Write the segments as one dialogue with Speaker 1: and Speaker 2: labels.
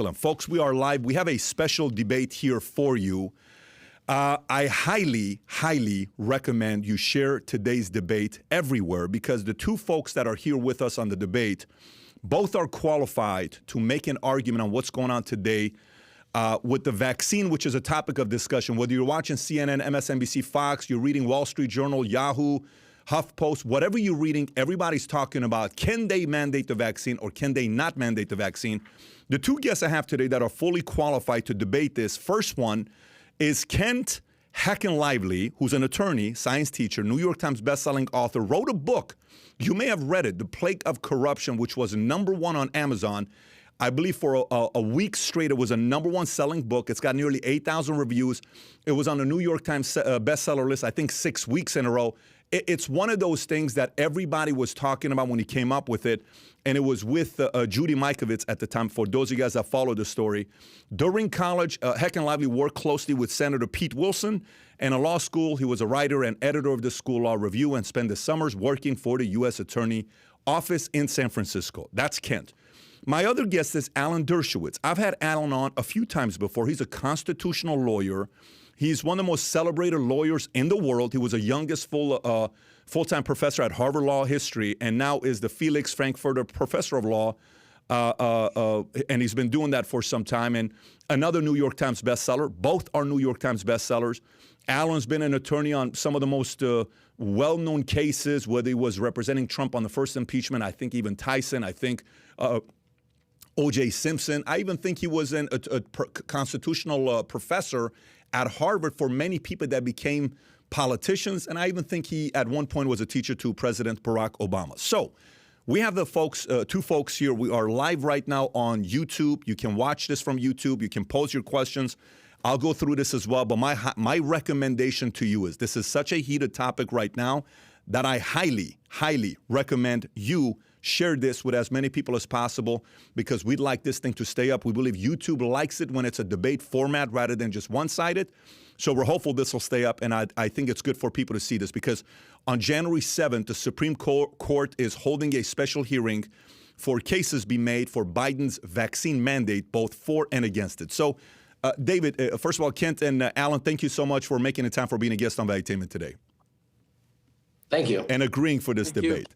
Speaker 1: Folks, we are live. We have a special debate here for you. I highly, highly recommend you share today's debate everywhere because the two folks that are here with us on the debate, both are qualified to make an argument on what's going on today with the vaccine, which is a topic of discussion. Whether you're watching CNN, MSNBC, Fox, you're reading Wall Street Journal, Yahoo, HuffPost, whatever you're reading, everybody's talking about can they mandate the vaccine or can they not mandate the vaccine? The two guests I have today that are fully qualified to debate this, first one is Kent Heckenlively, who's an attorney, science teacher, New York Times bestselling author, wrote a book. You may have read it, The Plague of Corruption, which was #1 on Amazon. I believe for a week straight, it was a #1 selling book. It's got nearly 8,000 reviews. It was on the New York Times bestseller list, I think 6 weeks in a row. It's one of those things that everybody was talking about when he came up with it, and it was with Judy Mikovits at the time, for those of you guys that follow the story. During college, Heckenlively worked closely with Senator Pete Wilson, and in law school, he was a writer and editor of the School Law Review and spent the summers working for the U.S. Attorney Office in San Francisco. That's Kent. My other guest is Alan Dershowitz. I've had Alan on a few times before. He's a constitutional lawyer. He's one of the most celebrated lawyers in the world. He was the youngest full-time professor at Harvard Law History and now is the Felix Frankfurter Professor of Law, and he's been doing that for some time. And another New York Times bestseller. Both are New York Times bestsellers. Alan's been an attorney on some of the most well-known cases, whether he was representing Trump on the first impeachment, I think even Tyson, I think O.J. Simpson. I even think he was a constitutional professor at Harvard for many people that became politicians. And I even think he, at one point, was a teacher to President Barack Obama. So we have the folks, two folks here. We are live right now on YouTube. You can watch this from YouTube. You can pose your questions. I'll go through this as well. But my recommendation to you is this is such a heated topic right now that I highly, highly recommend you share this with as many people as possible because we'd like this thing to stay up. We believe YouTube likes it when it's a debate format rather than just one-sided. So we're hopeful this will stay up, and I think it's good for people to see this because on January 7th, the Supreme Court is holding a special hearing for cases be made for Biden's vaccine mandate, both for and against it. So, David, first of all, Kent and Alan, thank you so much for making the time for being a guest on Valuetainment today.
Speaker 2: Thank you.
Speaker 1: And agreeing for this debate.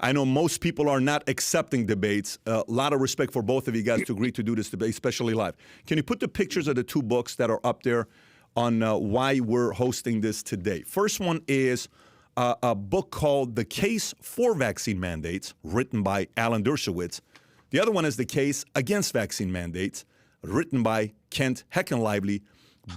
Speaker 1: I know most people are not accepting debates. A lot of respect for both of you guys to agree to do this debate, especially live. Can you put the pictures of the two books that are up there on why we're hosting this today? First one is a book called The Case for Vaccine Mandates, written by Alan Dershowitz. The other one is The Case Against Vaccine Mandates, written by Kent Heckenlively.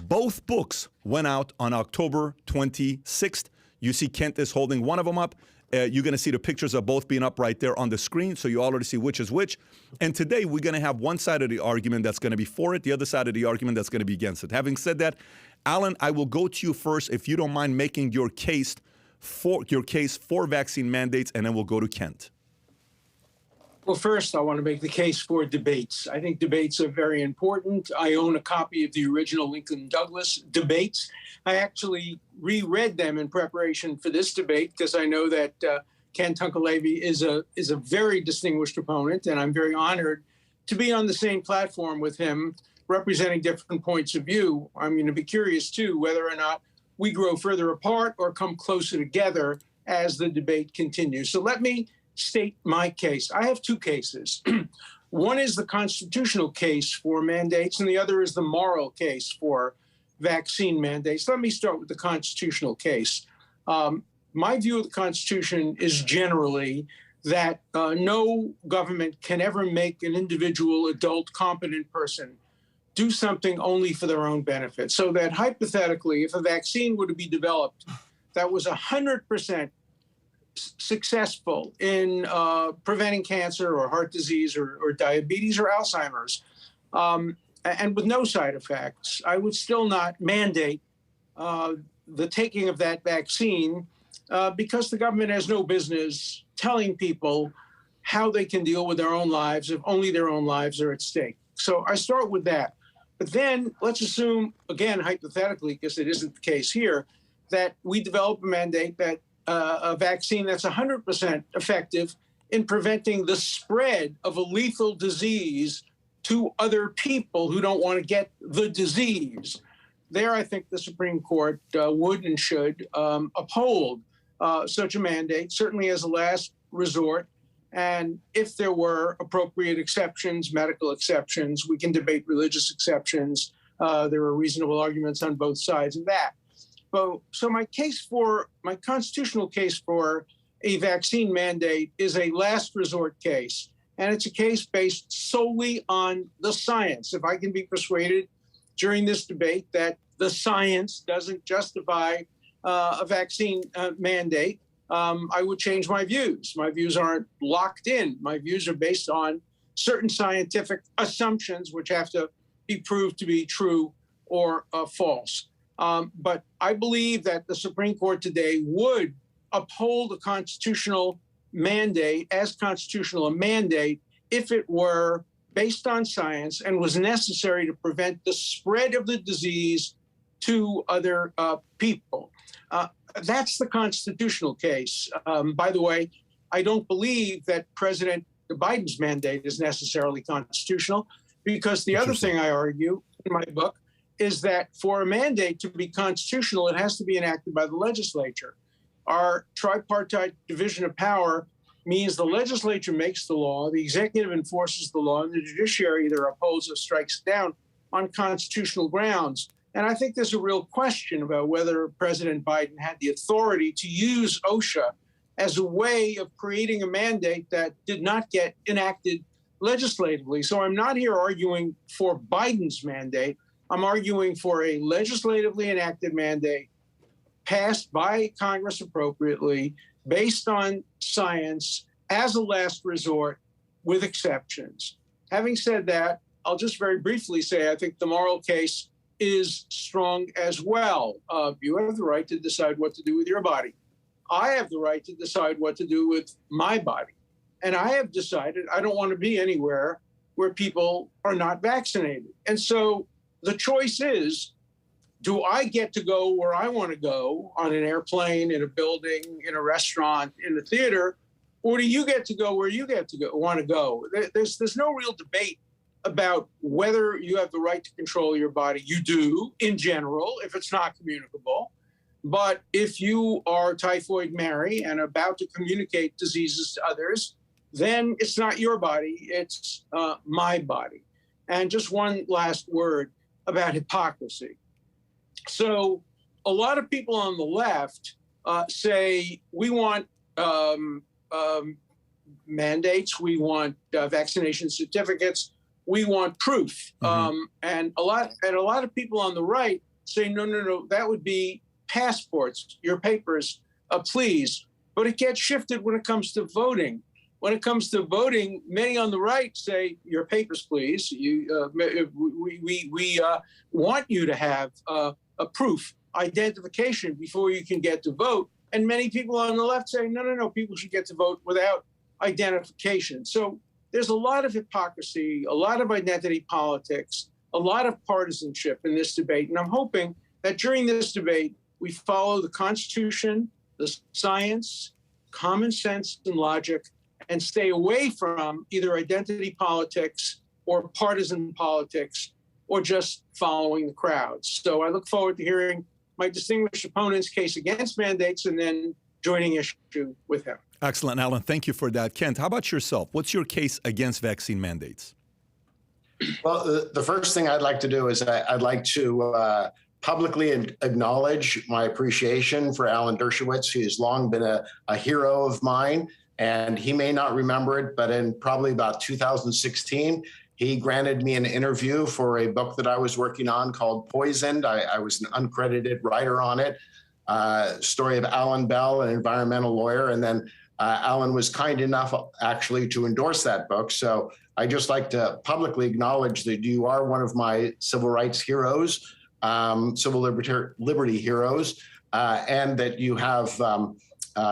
Speaker 1: Both books went out on October 26th. You see Kent is holding one of them up. You're going to see the pictures of both being up right there on the screen, so you already see which is which. And today, we're going to have one side of the argument that's going to be for it, the other side of the argument that's going to be against it. Having said that, Alan, I will go to you first, if you don't mind making your case for vaccine mandates, and then we'll go to Kent.
Speaker 3: Well, first, I want to make the case for debates. I think debates are very important. I own a copy of the original Lincoln Douglas debates. I actually reread them in preparation for this debate because I know that Kent Heckenlively is a very distinguished opponent, and I'm very honored to be on the same platform with him, representing different points of view. I'm going to be curious, too, whether or not we grow further apart or come closer together as the debate continues. So let me state my case. I have two cases. One is the constitutional case for mandates, and the other is the moral case for vaccine mandates. Let me start with the constitutional case. My view of the Constitution is generally that no government can ever make an individual, adult, competent person do something only for their own benefit. So that hypothetically, if a vaccine were to be developed that was 100% successful in preventing cancer or heart disease or diabetes or Alzheimer's, and with no side effects, I would still not mandate the taking of that vaccine because the government has no business telling people how they can deal with their own lives if only their own lives are at stake. So I start with that. But then let's assume, again, hypothetically, because it isn't the case here, that we develop a mandate that a vaccine that's 100% effective in preventing the spread of a lethal disease to other people who don't want to get the disease. There, I think the Supreme Court would and should uphold such a mandate, certainly as a last resort. And if there were appropriate exceptions, medical exceptions, we can debate religious exceptions. There are reasonable arguments on both sides of that. So my constitutional case for a vaccine mandate is a last resort case. And it's a case based solely on the science. If I can be persuaded during this debate that the science doesn't justify a vaccine mandate, I would change my views. My views aren't locked in. My views are based on certain scientific assumptions, which have to be proved to be true or false. But I believe that the Supreme Court today would uphold a constitutional mandate as constitutional a mandate if it were based on science and was necessary to prevent the spread of the disease to other people. That's the constitutional case. By the way, I don't believe that President Biden's mandate is necessarily constitutional, because the other thing I argue in my book is that for a mandate to be constitutional, it has to be enacted by the legislature. Our tripartite division of power means the legislature makes the law, the executive enforces the law, and the judiciary either upholds or strikes down on constitutional grounds. And I think there's a real question about whether President Biden had the authority to use OSHA as a way of creating a mandate that did not get enacted legislatively. So I'm not here arguing for Biden's mandate. I'm arguing for a legislatively enacted mandate passed by Congress appropriately, based on science, as a last resort, with exceptions. Having said that, I'll just very briefly say I think the moral case is strong as well. You have the right to decide what to do with your body. I have the right to decide what to do with my body. And I have decided I don't want to be anywhere where people are not vaccinated. And so the choice is, do I get to go where I want to go on an airplane, in a building, in a restaurant, in the theater, or do you get to go where you want to go? There's no real debate about whether you have the right to control your body. You do, in general, if it's not communicable. But if you are Typhoid Mary and about to communicate diseases to others, then it's not your body, it's my body. And just one last word about hypocrisy. So a lot of people on the left say we want mandates, we want vaccination certificates, we want proof. And a lot of people on the right say, no, that would be passports, your papers, please. But it gets shifted when it comes to voting. When it comes to voting, many on the right say, your papers, please. We want you to have a proof, identification before you can get to vote. And many people on the left say, no, people should get to vote without identification. So there's a lot of hypocrisy, a lot of identity politics, a lot of partisanship in this debate. And I'm hoping that during this debate, we follow the Constitution, the science, common sense and logic, and stay away from either identity politics or partisan politics or just following the crowds. So I look forward to hearing my distinguished opponent's case against mandates and then joining issue with him.
Speaker 1: Excellent, Alan. Thank you for that. Kent, how about yourself? What's your case against vaccine mandates?
Speaker 2: Well, the first thing I'd like to do is I'd like to publicly acknowledge my appreciation for Alan Dershowitz. He has long been a hero of mine, and he may not remember it, but in probably about 2016, he granted me an interview for a book that I was working on called Poisoned. I was an uncredited writer on it, story of Alan Bell, an environmental lawyer. And then Alan was kind enough actually to endorse that book. So I just like to publicly acknowledge that you are one of my civil rights heroes, civil liberty heroes, and that you have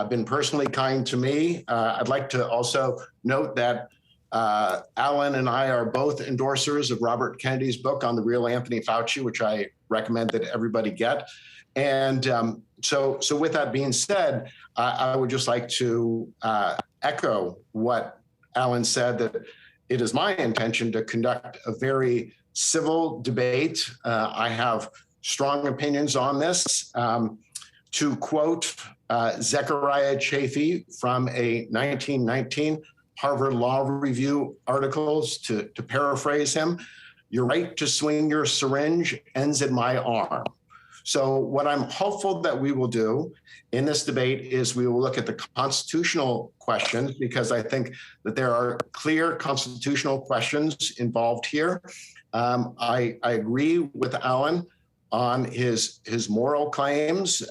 Speaker 2: been personally kind to me. I'd like to also note that Alan and I are both endorsers of Robert Kennedy's book on the real Anthony Fauci, which I recommend that everybody get. And so with that being said, I would just like to echo what Alan said, that it is my intention to conduct a very civil debate. I have strong opinions on this. To quote Zechariah Chafee from a 1919 Harvard Law Review articles, to paraphrase him, "Your right to swing your syringe ends in my arm." So what I'm hopeful that we will do in this debate is we will look at the constitutional questions, because I think that there are clear constitutional questions involved here. I agree with Alan on his moral claims,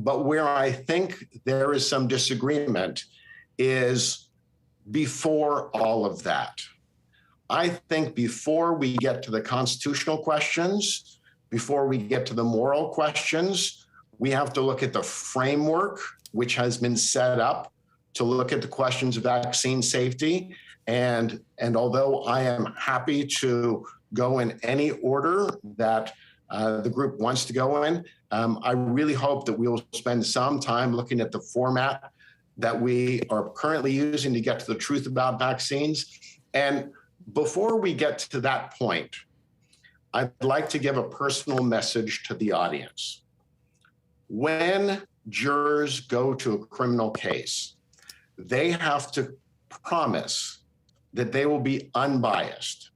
Speaker 2: but where I think there is some disagreement is before all of that. I think before we get to the constitutional questions, before we get to the moral questions, we have to look at the framework which has been set up to look at the questions of vaccine safety. And although I am happy to go in any order that the group wants to go in, I really hope that we will spend some time looking at the format that we are currently using to get to the truth about vaccines. And before we get to that point, I'd like to give a personal message to the audience. When jurors go to a criminal case, they have to promise that they will be unbiased.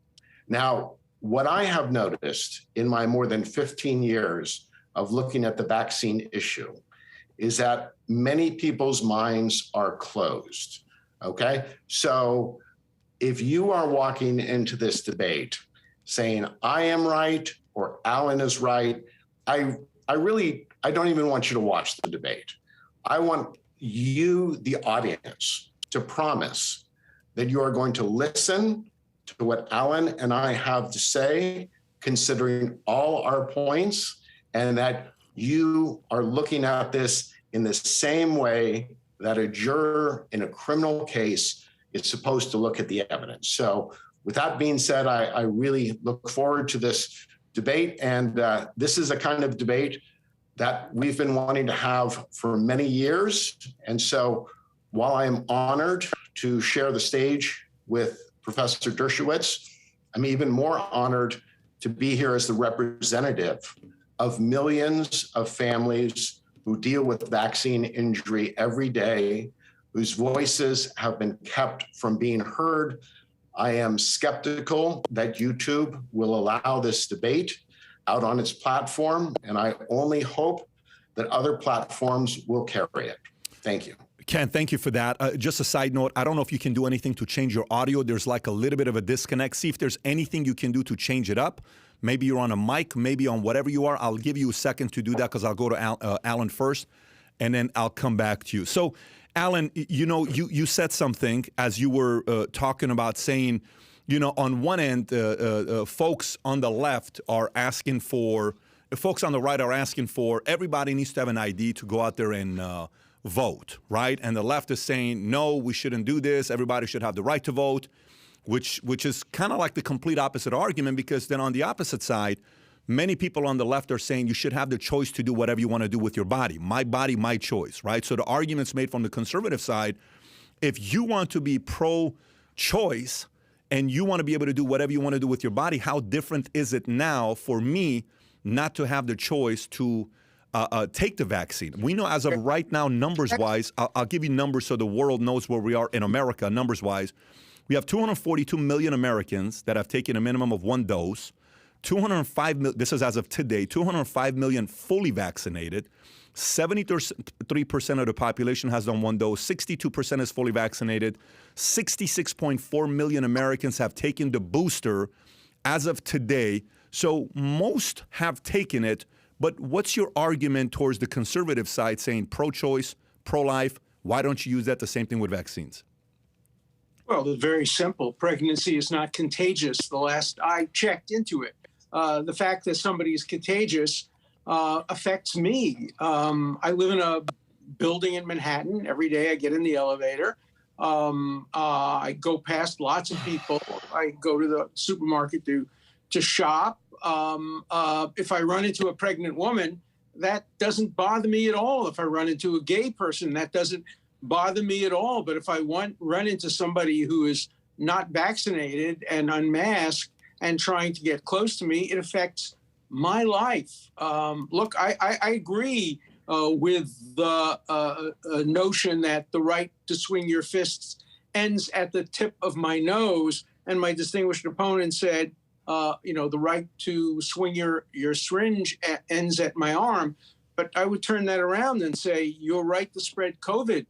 Speaker 2: Now, what I have noticed in my more than 15 years of looking at the vaccine issue is that many people's minds are closed, okay? So if you are walking into this debate saying, I am right or Alan is right, I don't even want you to watch the debate. I want you, the audience, to promise that you are going to listen to what Alan and I have to say, considering all our points, and that you are looking at this in the same way that a juror in a criminal case is supposed to look at the evidence. So with that being said, I really look forward to this debate. And this is a kind of debate that we've been wanting to have for many years. And so while I am honored to share the stage with Professor Dershowitz, I'm even more honored to be here as the representative of millions of families who deal with vaccine injury every day, whose voices have been kept from being heard. I am skeptical that YouTube will allow this debate out on its platform, and I only hope that other platforms will carry it. Thank you.
Speaker 1: Ken, thank you for that. Just a side note, I don't know if you can do anything to change your audio. There's like a little bit of a disconnect. See if there's anything you can do to change it up. Maybe you're on a mic, maybe on whatever you are. I'll give you a second to do that because I'll go to Alan first, and then I'll come back to you. So, Alan, you said something as you were talking about saying, on one end, folks on the left are asking for, folks on the right are asking for, everybody needs to have an ID to go out there and vote, right? And the left is saying, no, we shouldn't do this. Everybody should have the right to vote, which is kind of like the complete opposite argument, because then on the opposite side, many people on the left are saying you should have the choice to do whatever you want to do with your body. My body, my choice, right? So the argument's made from the conservative side, if you want to be pro-choice and you want to be able to do whatever you want to do with your body, how different is it now for me not to have the choice to take the vaccine? We know as of right now, numbers-wise, I'll give you numbers so the world knows where we are in America, numbers-wise. We have 242 million Americans that have taken a minimum of one dose. 205 this is as of today, 205 million fully vaccinated. 73% of the population has done one dose. 62% is fully vaccinated. 66.4 million Americans have taken the booster as of today. So most have taken it. But what's your argument towards the conservative side saying pro-choice, pro-life? Why don't you use that the same thing with vaccines?
Speaker 3: Well, it's very simple. Pregnancy is not contagious. The last I checked into it. The fact that somebody is contagious affects me. I live in a building in Manhattan. Every day I get in the elevator. I go past lots of people. I go to the supermarket to shop. If I run into a pregnant woman, that doesn't bother me at all. If I run into a gay person, that doesn't bother me at all. But if I run into somebody who is not vaccinated and unmasked and trying to get close to me, it affects my life. Look, I agree with the notion that the right to swing your fists ends at the tip of my nose. And my distinguished opponent said, the right to swing your syringe ends at my arm. But I would turn that around and say, your right to spread COVID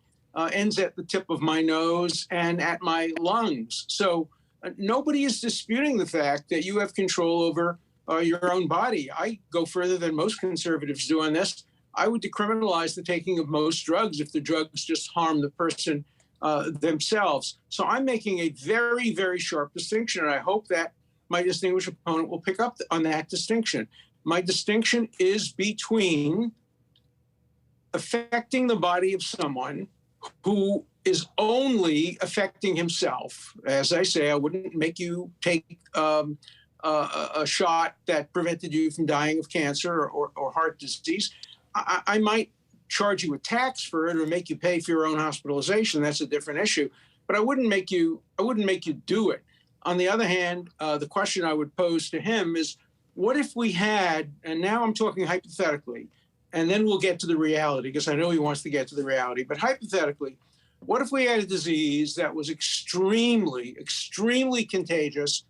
Speaker 3: ends at the tip of my nose and at my lungs. So nobody is disputing the fact that you have control over your own body. I go further than most conservatives do on this. I would decriminalize the taking of most drugs if the drugs just harm the person themselves. So I'm making a very, very sharp distinction, and I hope that my distinguished opponent will pick up on that distinction. My distinction is between affecting the body of someone who is only affecting himself. As I say, I wouldn't make you take a shot that prevented you from dying of cancer or heart disease. I might charge you a tax for it or make you pay for your own hospitalization. That's a different issue. But I wouldn't make you do it. On the other hand, the question I would pose to him is, what if we had, and now I'm talking hypothetically, and then we'll get to the reality, because I know he wants to get to the reality, but hypothetically, what if we had a disease that was extremely, extremely contagious,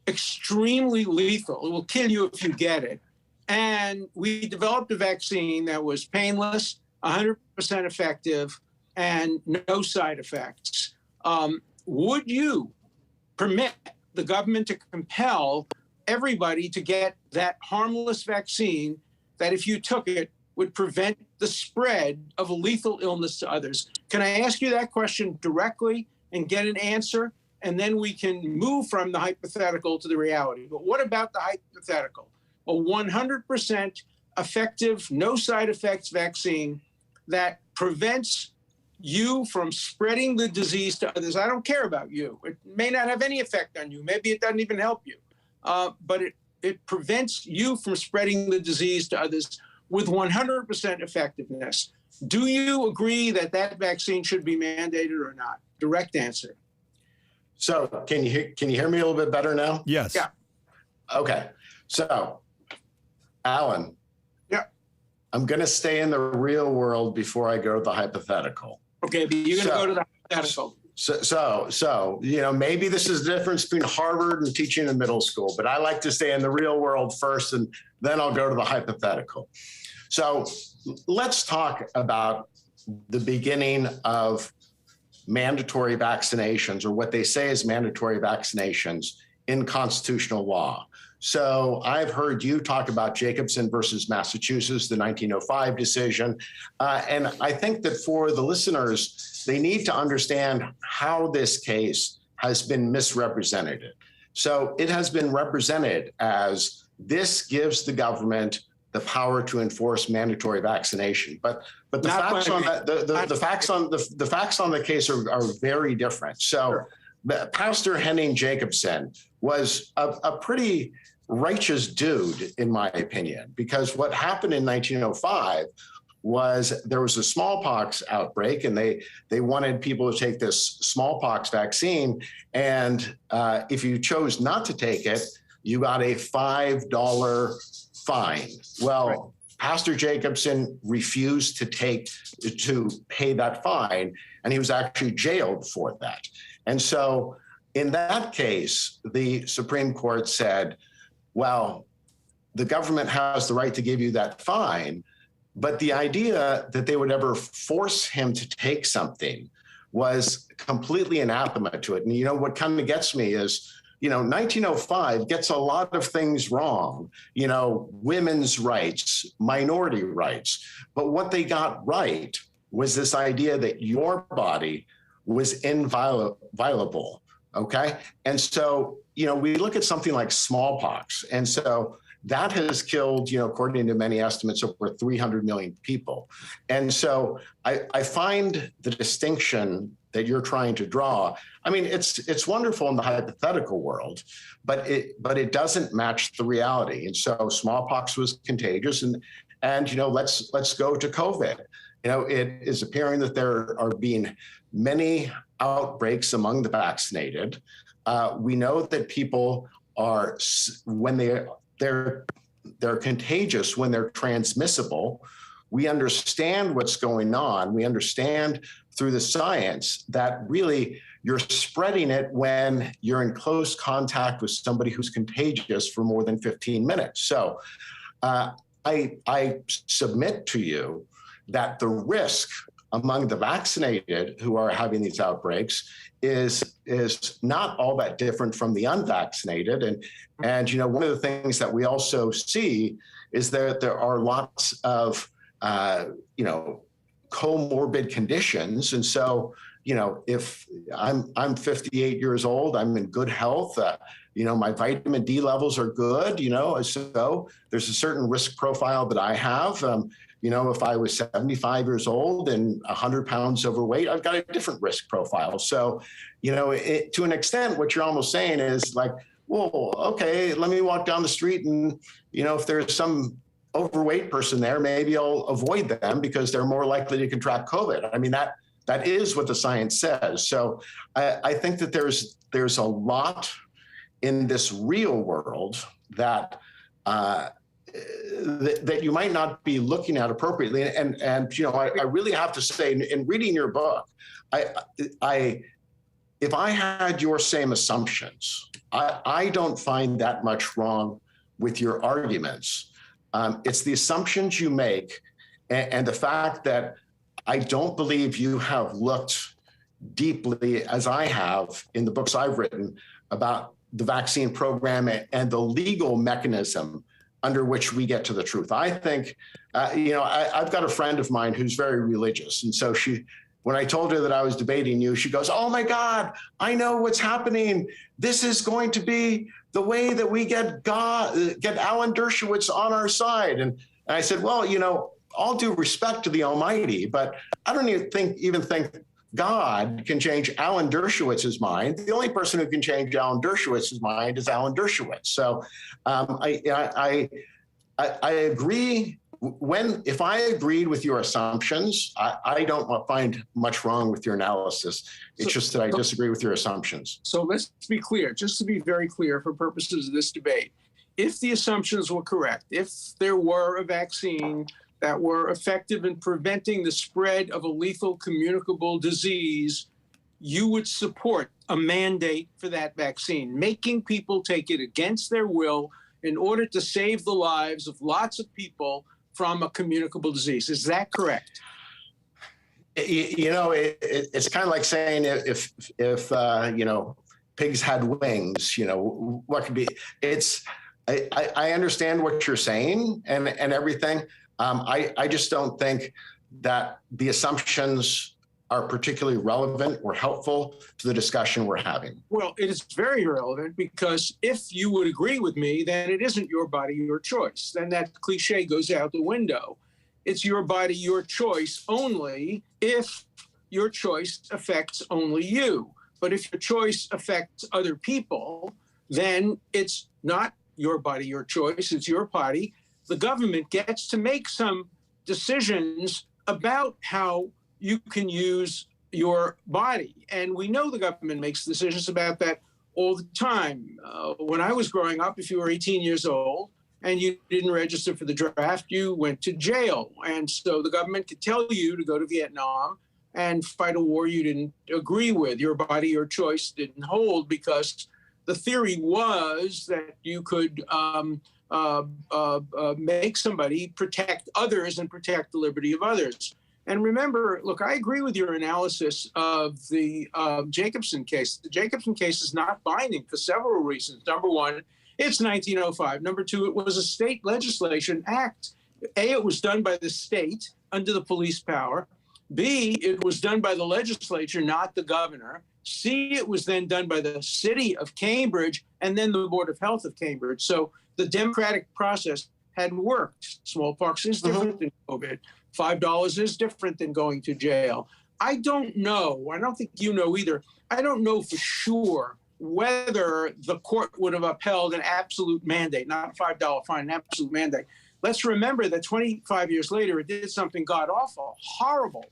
Speaker 3: extremely lethal? It will kill you if you get it. And we developed a vaccine that was painless, 100% effective, and no side effects. Would you permit the government to compel everybody to get that harmless vaccine that, if you took it, would prevent the spread of a lethal illness to others? Can I ask you that question directly and get an answer? And then we can move from the hypothetical to the reality. But what about the hypothetical? A 100% effective, no side effects vaccine that prevents you from spreading the disease to others. I don't care about you. It may not have any effect on you. Maybe it doesn't even help you. But it prevents you from spreading the disease to others with 100% effectiveness. Do you agree that that vaccine should be mandated or not? Direct answer.
Speaker 2: So can you hear me a little bit better now?
Speaker 1: Yes.
Speaker 3: Yeah.
Speaker 2: Okay. So, Alan.
Speaker 3: Yeah.
Speaker 2: I'm going to stay in the real world before I go to the hypothetical.
Speaker 3: Okay, but you're going to go to the hypothetical.
Speaker 2: So, maybe this is the difference between Harvard and teaching in middle school, but I like to stay in the real world first, and then I'll go to the hypothetical. So let's talk about the beginning of mandatory vaccinations, or what they say is mandatory vaccinations in constitutional law. So I've heard you talk about Jacobson versus Massachusetts, the 1905 decision. And I think that for the listeners, they need to understand how this case has been misrepresented. So it has been represented as this gives the government the power to enforce mandatory vaccination. But the facts on that, the facts on the case are very different. So sure. Pastor Henning Jacobson was a pretty righteous dude, in my opinion, because what happened in 1905 was there was a smallpox outbreak, and they wanted people to take this smallpox vaccine. And if you chose not to take it, you got a $5 fine. Well, right. Pastor Jacobson refused to pay that fine, and he was actually jailed for that. And so in that case, the Supreme Court said, well, the government has the right to give you that fine, but the idea that they would ever force him to take something was completely anathema to it. And what kind of gets me is, 1905 gets a lot of things wrong, women's rights, minority rights. But what they got right was this idea that your body was inviolable. Okay. And so, we look at something like smallpox. And so that has killed, according to many estimates, over 300 million people. And so I find the distinction that you're trying to draw. I mean, it's wonderful in the hypothetical world, but it doesn't match the reality. And so smallpox was contagious, and let's go to COVID. it is appearing that there are being many outbreaks among the vaccinated. We know that people are, when they're contagious, when they're transmissible. We understand what's going on. We understand through the science that really you're spreading it when you're in close contact with somebody who's contagious for more than 15 minutes. So I submit to you that the risk among the vaccinated who are having these outbreaks is not all that different from the unvaccinated. And one of the things that we also see is that there are lots of comorbid conditions. And so, if I'm 58 years old, I'm in good health, my vitamin D levels are good, so there's a certain risk profile that I have. If I was 75 years old and 100 pounds overweight, I've got a different risk profile. So, to an extent, what you're almost saying is like, well, okay, let me walk down the street and, if there's some overweight person there, maybe I'll avoid them because they're more likely to contract COVID. I mean, that is what the science says. So I think that there's a lot in this real world that that you might not be looking at appropriately. And I really have to say, in reading your book, if I had your same assumptions, I don't find that much wrong with your arguments. It's the assumptions you make and the fact that I don't believe you have looked deeply, as I have in the books I've written, about the vaccine program and the legal mechanism under which we get to the truth. I think, I've got a friend of mine who's very religious. And so when I told her that I was debating you, she goes, "Oh my God, I know what's happening. This is going to be the way that we get Alan Dershowitz on our side." And I said, well, all due respect to the Almighty, but I don't even think God can change Alan Dershowitz's mind. The only person who can change Alan Dershowitz's mind is Alan Dershowitz. So I agree. If I agreed with your assumptions, I don't find much wrong with your analysis. It's just that I disagree with your assumptions.
Speaker 3: So let's be clear, just to be very clear for purposes of this debate. If the assumptions were correct, if there were a vaccine that were effective in preventing the spread of a lethal communicable disease, you would support a mandate for that vaccine, making people take it against their will in order to save the lives of lots of people from a communicable disease. Is that correct?
Speaker 2: It's kind of like saying if pigs had wings, what could be? I understand what you're saying and everything. I just don't think that the assumptions are particularly relevant or helpful to the discussion we're having.
Speaker 3: Well, it is very relevant because if you would agree with me, then it isn't your body, your choice. Then that cliche goes out the window. It's your body, your choice only if your choice affects only you. But if your choice affects other people, then it's not your body, your choice, it's your body. The government gets to make some decisions about how you can use your body. And we know the government makes decisions about that all the time. When I was growing up, if you were 18 years old and you didn't register for the draft, you went to jail. And so the government could tell you to go to Vietnam and fight a war you didn't agree with. Your body, your choice didn't hold because the theory was that you could make somebody protect others and protect the liberty of others. And remember, look, I agree with your analysis of the Jacobson case. The Jacobson case is not binding for several reasons. Number one, it's 1905. Number two, it was a state legislation act. A, it was done by the state under the police power. B, it was done by the legislature, not the governor. C, it was then done by the city of Cambridge and then the Board of Health of Cambridge. So the democratic process had worked. Smallpox is different than COVID. $5 is different than going to jail. I don't know. I don't think you know either. I don't know for sure whether the court would have upheld an absolute mandate, not a $5 fine, an absolute mandate. let's remember that 25 years later, it did something god-awful, horrible.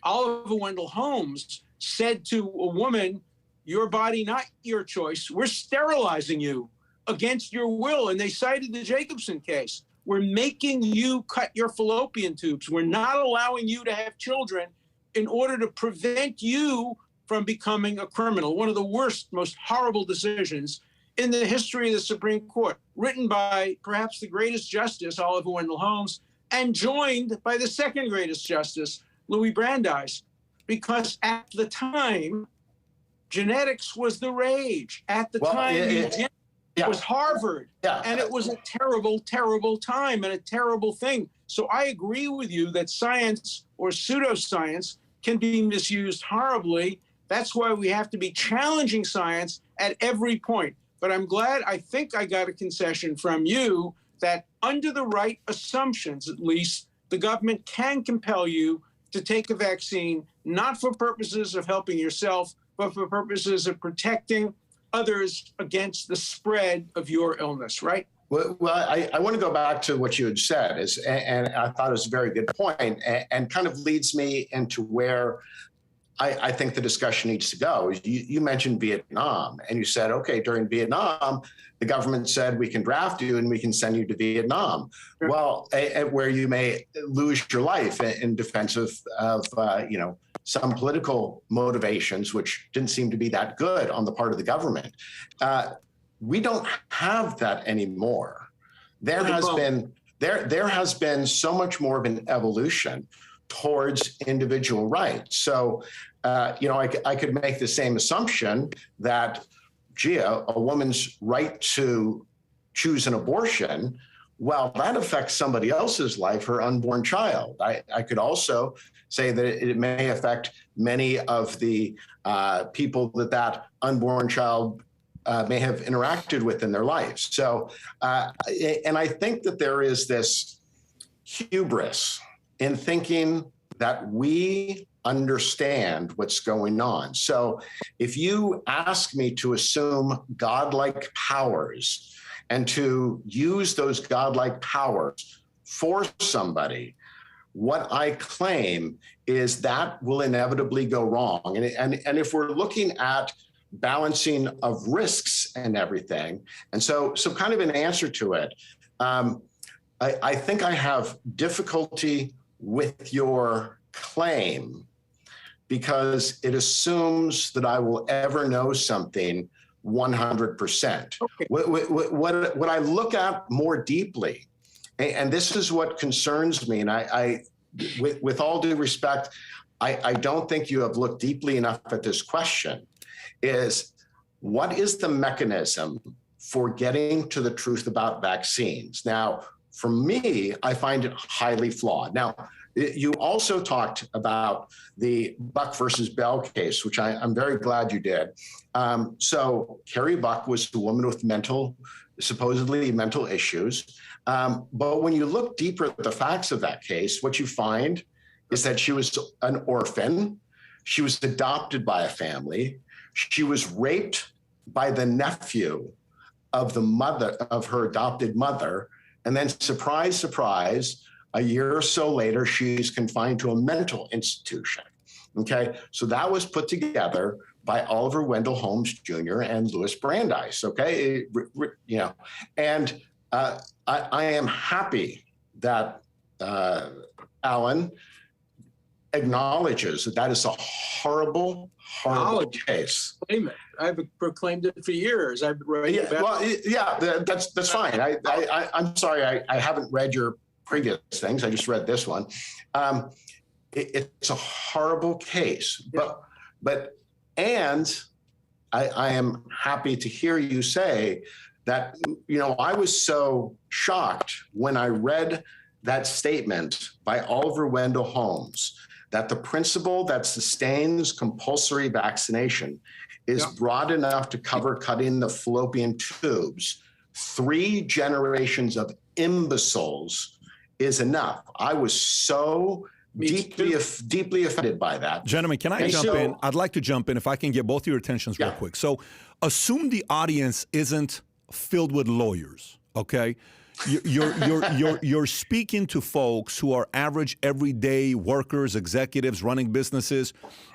Speaker 3: Oliver Wendell Holmes said to a woman, your body, not your choice. We're sterilizing you against your will. And they cited the Jacobson case. We're making you cut your fallopian tubes. We're not allowing you to have children in order to prevent you from becoming a criminal. One of the worst, most horrible decisions in the history of the Supreme Court, written by perhaps the greatest justice, Oliver Wendell Holmes, and joined by the second greatest justice, Louis Brandeis, because at the time, genetics was the rage. At the time, it was Harvard. And it was a terrible, terrible time and a terrible thing. So I agree with you that science or pseudoscience can be misused horribly. That's why we have to be challenging science at every point. But I'm glad, I think I got a concession from you that under the right assumptions, at least, the government can compel you to take a vaccine, not for purposes of helping yourself, but for purposes of protecting others against the spread of your illness, right?
Speaker 2: Well, I want to go back to what you had said, and I thought it was a very good point, and kind of leads me into where I think the discussion needs to go. You mentioned Vietnam, and you said, okay, during Vietnam, the government said we can draft you and we can send you to Vietnam. Sure. Well, where you may lose your life in defense of some political motivations, which didn't seem to be that good on the part of the government. We don't have that anymore. There has been so much more of an evolution towards individual rights. So, I could make the same assumption that, a woman's right to choose an abortion, well, that affects somebody else's life, her unborn child. I could also say that it may affect many of the people that unborn child may have interacted with in their lives. So, and I think that there is this hubris in thinking that we understand what's going on. So if you ask me to assume godlike powers and to use those godlike powers for somebody, what I claim is that will inevitably go wrong. And if we're looking at balancing of risks and everything, and so kind of an answer to it, I think I have difficulty with your claim because it assumes that I will ever know something 100%. Okay. What I look at more deeply, and this is what concerns me, and I with all due respect, I don't think you have looked deeply enough at this question, is what is the mechanism for getting to the truth about vaccines? Now, for me, I find it highly flawed. Now, you also talked about the Buck versus Bell case, which I'm very glad you did. So Carrie Buck was a woman with supposedly mental issues. But when you look deeper at the facts of that case, what you find is that she was an orphan. She was adopted by a family. She was raped by the nephew of the mother of her adopted mother. And then surprise, surprise, a year or so later, she's confined to a mental institution. Okay, so that was put together by Oliver Wendell Holmes Jr. and Louis Brandeis. Okay, and I am happy that Alan acknowledges that is a horrible case.
Speaker 3: I've proclaimed it for years. I've read about it.
Speaker 2: That's fine. I'm sorry, I haven't read your previous things. I just read this one. It's a horrible case, but I am happy to hear you say that, I was so shocked when I read that statement by Oliver Wendell Holmes that the principle that sustains compulsory vaccination is broad enough to cover cutting the fallopian tubes. 3 generations of imbeciles is enough. I was so deeply offended by that.
Speaker 1: Gentlemen, can I jump in? I'd like to jump in if I can get both of your attentions real quick. So assume the audience isn't filled with lawyers, okay? You're speaking to folks who are average, everyday workers, executives running businesses,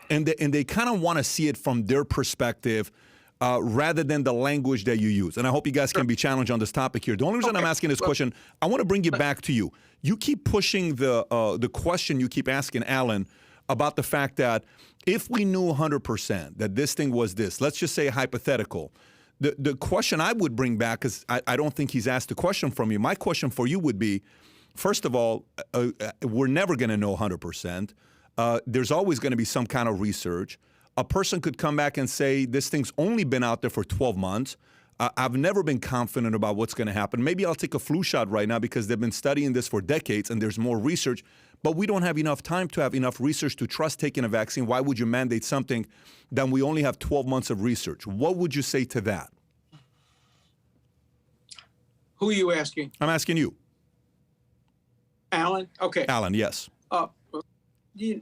Speaker 1: and they kind of want to see it from their perspective rather than the language that you use. And I hope you guys can be challenged on this topic here. The only reason I'm asking this question, I want to bring it back to you. You keep pushing the question you keep asking Alan about the fact that if we knew 100% that this thing was this, let's just say hypothetical. The question I would bring back, because I don't think he's asked the question from you. My question for you would be, first of all, we're never going to know 100%. There's always going to be some kind of research. A person could come back and say, this thing's only been out there for 12 months. I've never been confident about what's going to happen. Maybe I'll take a flu shot right now because they've been studying this for decades and there's more research. But we don't have enough time to have enough research to trust taking a vaccine. Why would you mandate something that we only have 12 months of research? What would you say to that?
Speaker 3: Who are you asking?
Speaker 1: I'm asking you.
Speaker 3: Alan? Okay.
Speaker 1: Alan, yes.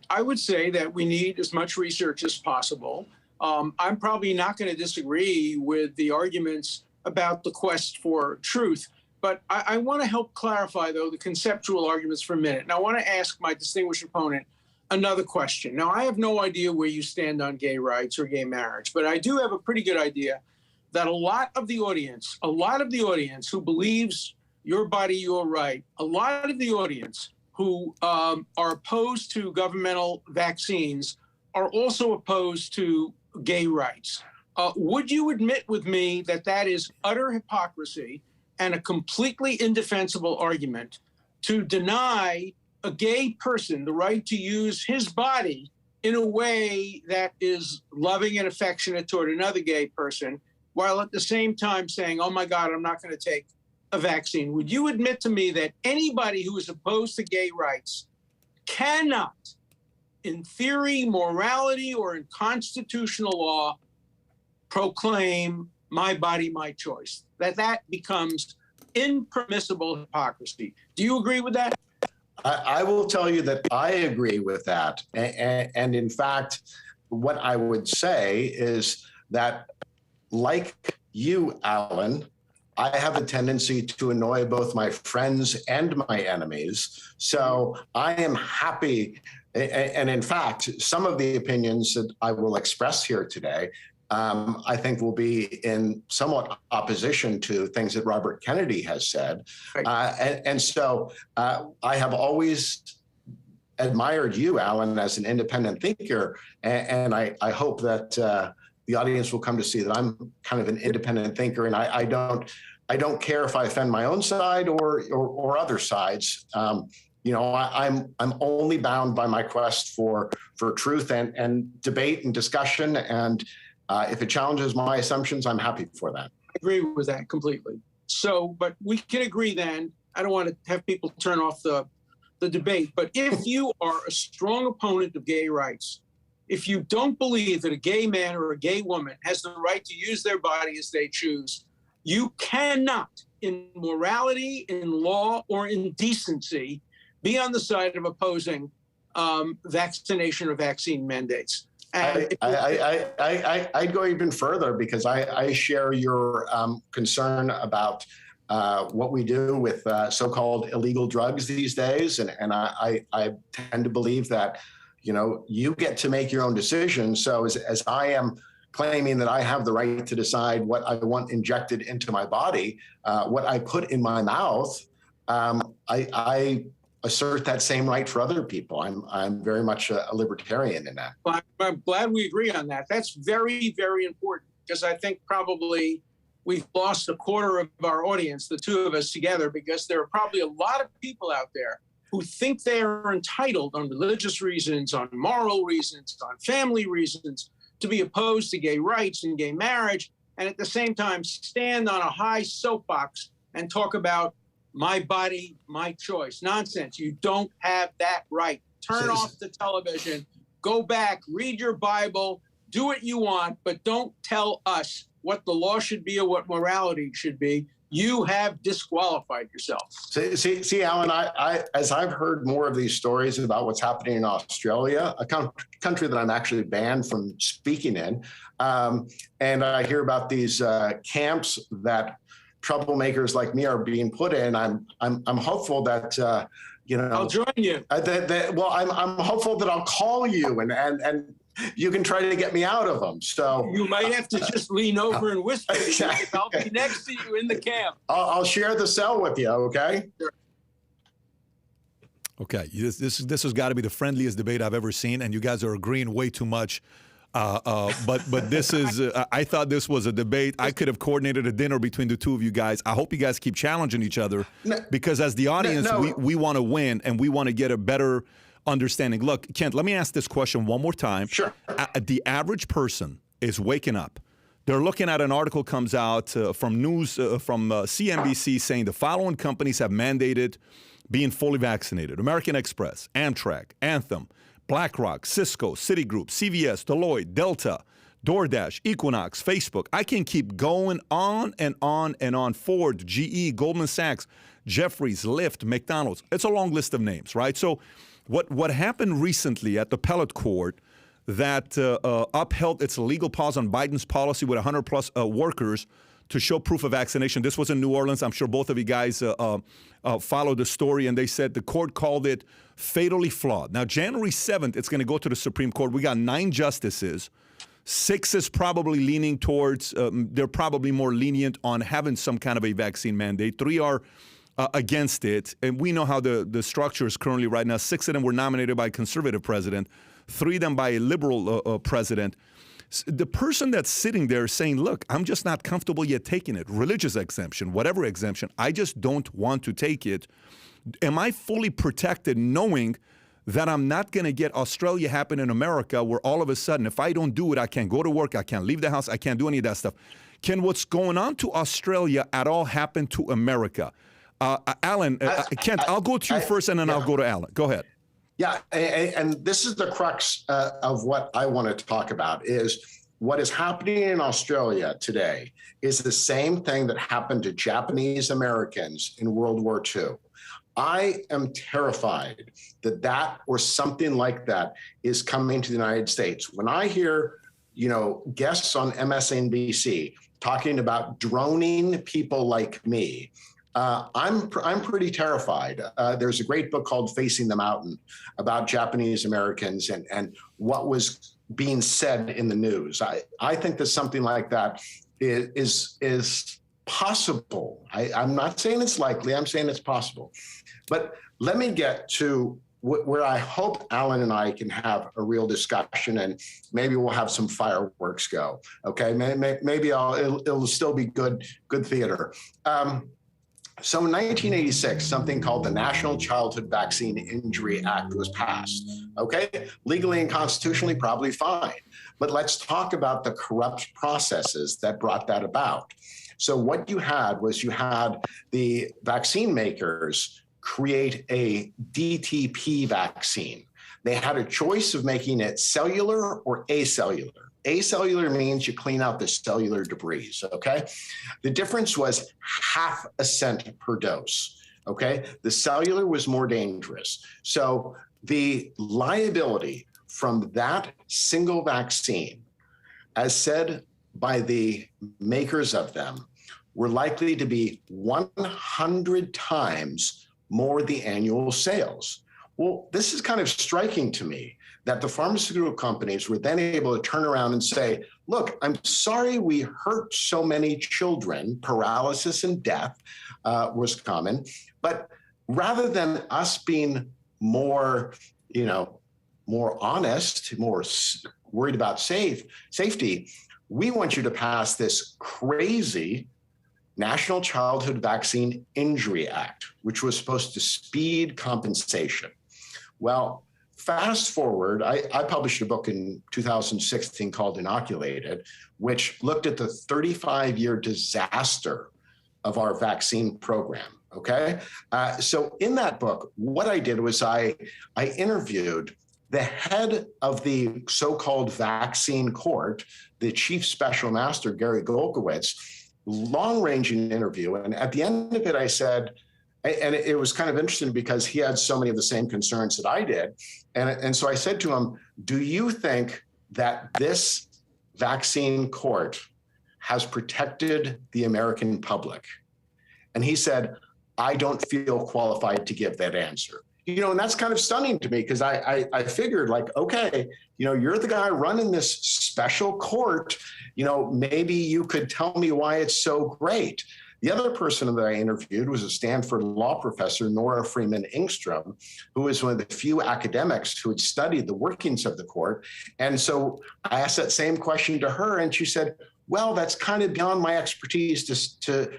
Speaker 3: I would say that we need as much research as possible. I'm probably not going to disagree with the arguments about the quest for truth, but I want to help clarify, though, the conceptual arguments for a minute. And I want to ask my distinguished opponent another question. Now, I have no idea where you stand on gay rights or gay marriage, but I do have a pretty good idea that a lot of the audience who believes your body, your right, a lot of the audience who are opposed to governmental vaccines are also opposed to gay rights. Would you admit with me that that is utter hypocrisy and a completely indefensible argument to deny a gay person the right to use his body in a way that is loving and affectionate toward another gay person, while at the same time saying, oh my God, I'm not going to take a vaccine? Would you admit to me that anybody who is opposed to gay rights cannot, in theory, morality, or in constitutional law, proclaim my body, my choice? That becomes impermissible hypocrisy. Do you agree with that?
Speaker 2: I will tell you that I agree with that. And in fact, what I would say is that, like you, Alan, I have a tendency to annoy both my friends and my enemies. So I am happy. And in fact, some of the opinions that I will express here today, I think will be in somewhat opposition to things that Robert Kennedy has said. And so I have always admired you, Alan, as an independent thinker. And I hope that the audience will come to see that I'm kind of an independent thinker, and I don't care if I offend my own side or other sides. You know, I'm only bound by my quest for truth and debate and discussion. And if it challenges my assumptions, I'm happy for that.
Speaker 3: I agree with that completely. So, but we can agree then. I don't want to have people turn off the debate, but if you are a strong opponent of gay rights, if you don't believe that a gay man or a gay woman has the right to use their body as they choose, you cannot, in morality, in law, or in decency, be on the side of opposing vaccination or vaccine mandates.
Speaker 2: I'd go even further, because I share your concern about what we do with so-called illegal drugs these days. And I tend to believe that, you know, you get to make your own decisions. So as I am claiming that I have the right to decide what I want injected into my body, what I put in my mouth, I assert that same right for other people. I'm very much a libertarian in that.
Speaker 3: Well, I'm glad we agree on that. That's very, very important, because I think probably we've lost a quarter of our audience, the two of us together, because there are probably a lot of people out there who think they are entitled on religious reasons, on moral reasons, on family reasons, to be opposed to gay rights and gay marriage, and at the same time stand on a high soapbox and talk about my body, my choice. Nonsense. You don't have that right. Turn off the television, go back, read your Bible, do what you want, but don't tell us what the law should be or what morality should be. You have disqualified yourself.
Speaker 2: See, Alan, I as I've heard more of these stories about what's happening in Australia, a country that I'm actually banned from speaking in, and I hear about these camps that troublemakers like me are being put in, I'm hopeful that
Speaker 3: I'll join you.
Speaker 2: Well, I'm hopeful that I'll call you and you can try to get me out of them. So
Speaker 3: you might have to just lean over and whisper. I'll be next to you in the camp.
Speaker 2: I'll share the cell with you. Okay.
Speaker 3: Sure.
Speaker 1: Okay, this has got to be the friendliest debate I've ever seen, and you guys are agreeing way too much. But this is, I thought this was a debate. I could have coordinated a dinner between the two of you guys. I hope you guys keep challenging each other, because as the audience, we want to win, and we want to get a better understanding. Look, Kent, let me ask this question one more time.
Speaker 2: Sure.
Speaker 1: The average person is waking up. They're looking at an article comes out from CNBC saying the following companies have mandated being fully vaccinated: American Express, Amtrak, Anthem, BlackRock, Cisco, Citigroup, CVS, Deloitte, Delta, DoorDash, Equinox, Facebook. I can keep going on and on and on. Ford, GE, Goldman Sachs, Jeffries, Lyft, McDonald's. It's a long list of names, right? So what happened recently at the appellate court that upheld its legal pause on Biden's policy with 100-plus workers to show proof of vaccination. This was in New Orleans. I'm sure both of you guys followed the story, and they said the court called it fatally flawed. Now, January 7th, it's going to go to the Supreme Court. We got 9 justices. 6 is probably leaning towards, they're probably more lenient on having some kind of a vaccine mandate. 3 are against it, and we know how the structure is currently right now. 6 of them were nominated by a conservative president, 3 of them by a liberal president. The person that's sitting there saying, look, I'm just not comfortable yet taking it, religious exemption, whatever exemption, I just don't want to take it. Am I fully protected knowing that I'm not going to get Australia happen in America, where all of a sudden, if I don't do it, I can't go to work, I can't leave the house, I can't do any of that stuff? Can what's going on to Australia at all happen to America? Alan, Kent, I'll go to you first, and then I'll go to Alan. Go ahead.
Speaker 2: Yeah, and this is the crux of what I want to talk about, is what is happening in Australia today is the same thing that happened to Japanese Americans in World War II. I am terrified that or something like that is coming to the United States. When I hear, guests on MSNBC talking about droning people like me, I'm pretty terrified. There's a great book called Facing the Mountain about Japanese Americans and what was being said in the news. I think that something like that is possible. I'm not saying it's likely. I'm saying it's possible. But let me get to where I hope Alan and I can have a real discussion, and maybe we'll have some fireworks go. Okay, maybe it'll still be good theater. So in 1986, something called the National Childhood Vaccine Injury Act was passed. Okay, legally and constitutionally, probably fine. But let's talk about the corrupt processes that brought that about. So what you had the vaccine makers create a DTP vaccine. They had a choice of making it cellular or acellular. Acellular means you clean out the cellular debris, okay? The difference was 0.5 cent per dose, okay? The cellular was more dangerous. So the liability from that single vaccine, as said by the makers of them, were likely to be 100 times more the annual sales. Well, this is kind of striking to me, that the pharmaceutical companies were then able to turn around and say, look, I'm sorry we hurt so many children. Paralysis and death was common. But rather than us being more honest, more worried about safety, we want you to pass this crazy National Childhood Vaccine Injury Act, which was supposed to speed compensation. Well, fast forward, I published a book in 2016 called Inoculated, which looked at the 35-year disaster of our vaccine program, okay? So in that book, what I did was I interviewed the head of the so-called vaccine court, the chief special master, Gary Golkowitz, long-ranging interview. And at the end of it, I said, and it was kind of interesting because he had so many of the same concerns that I did. And so I said to him, do you think that this vaccine court has protected the American public? And he said, I don't feel qualified to give that answer. And that's kind of stunning to me because I figured like, okay, you're the guy running this special court, maybe you could tell me why it's so great. The other person that I interviewed was a Stanford law professor, Nora Freeman Engstrom, who was one of the few academics who had studied the workings of the court. And so I asked that same question to her, and she said, well, that's kind of beyond my expertise to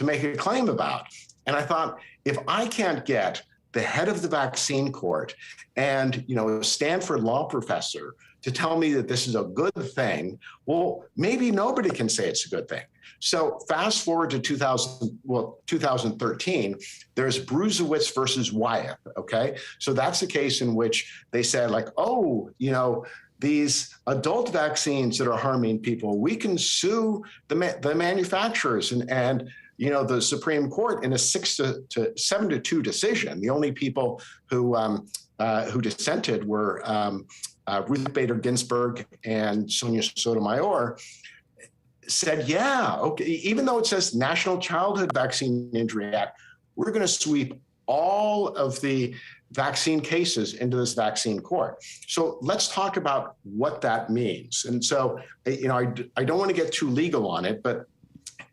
Speaker 2: make a claim about. And I thought, if I can't get the head of the vaccine court and, a Stanford law professor to tell me that this is a good thing, well, maybe nobody can say it's a good thing. So fast forward to 2013, there's Dershowitz versus Wyeth, okay? So that's a case in which they said like, these adult vaccines that are harming people, we can sue the manufacturers and the Supreme Court in a 7-2 decision. The only people who dissented were Ruth Bader Ginsburg and Sonia Sotomayor. Said, yeah, okay, even though it says National Childhood Vaccine Injury Act, we're going to sweep all of the vaccine cases into this vaccine court. So let's talk about what that means. And so, I don't want to get too legal on it, but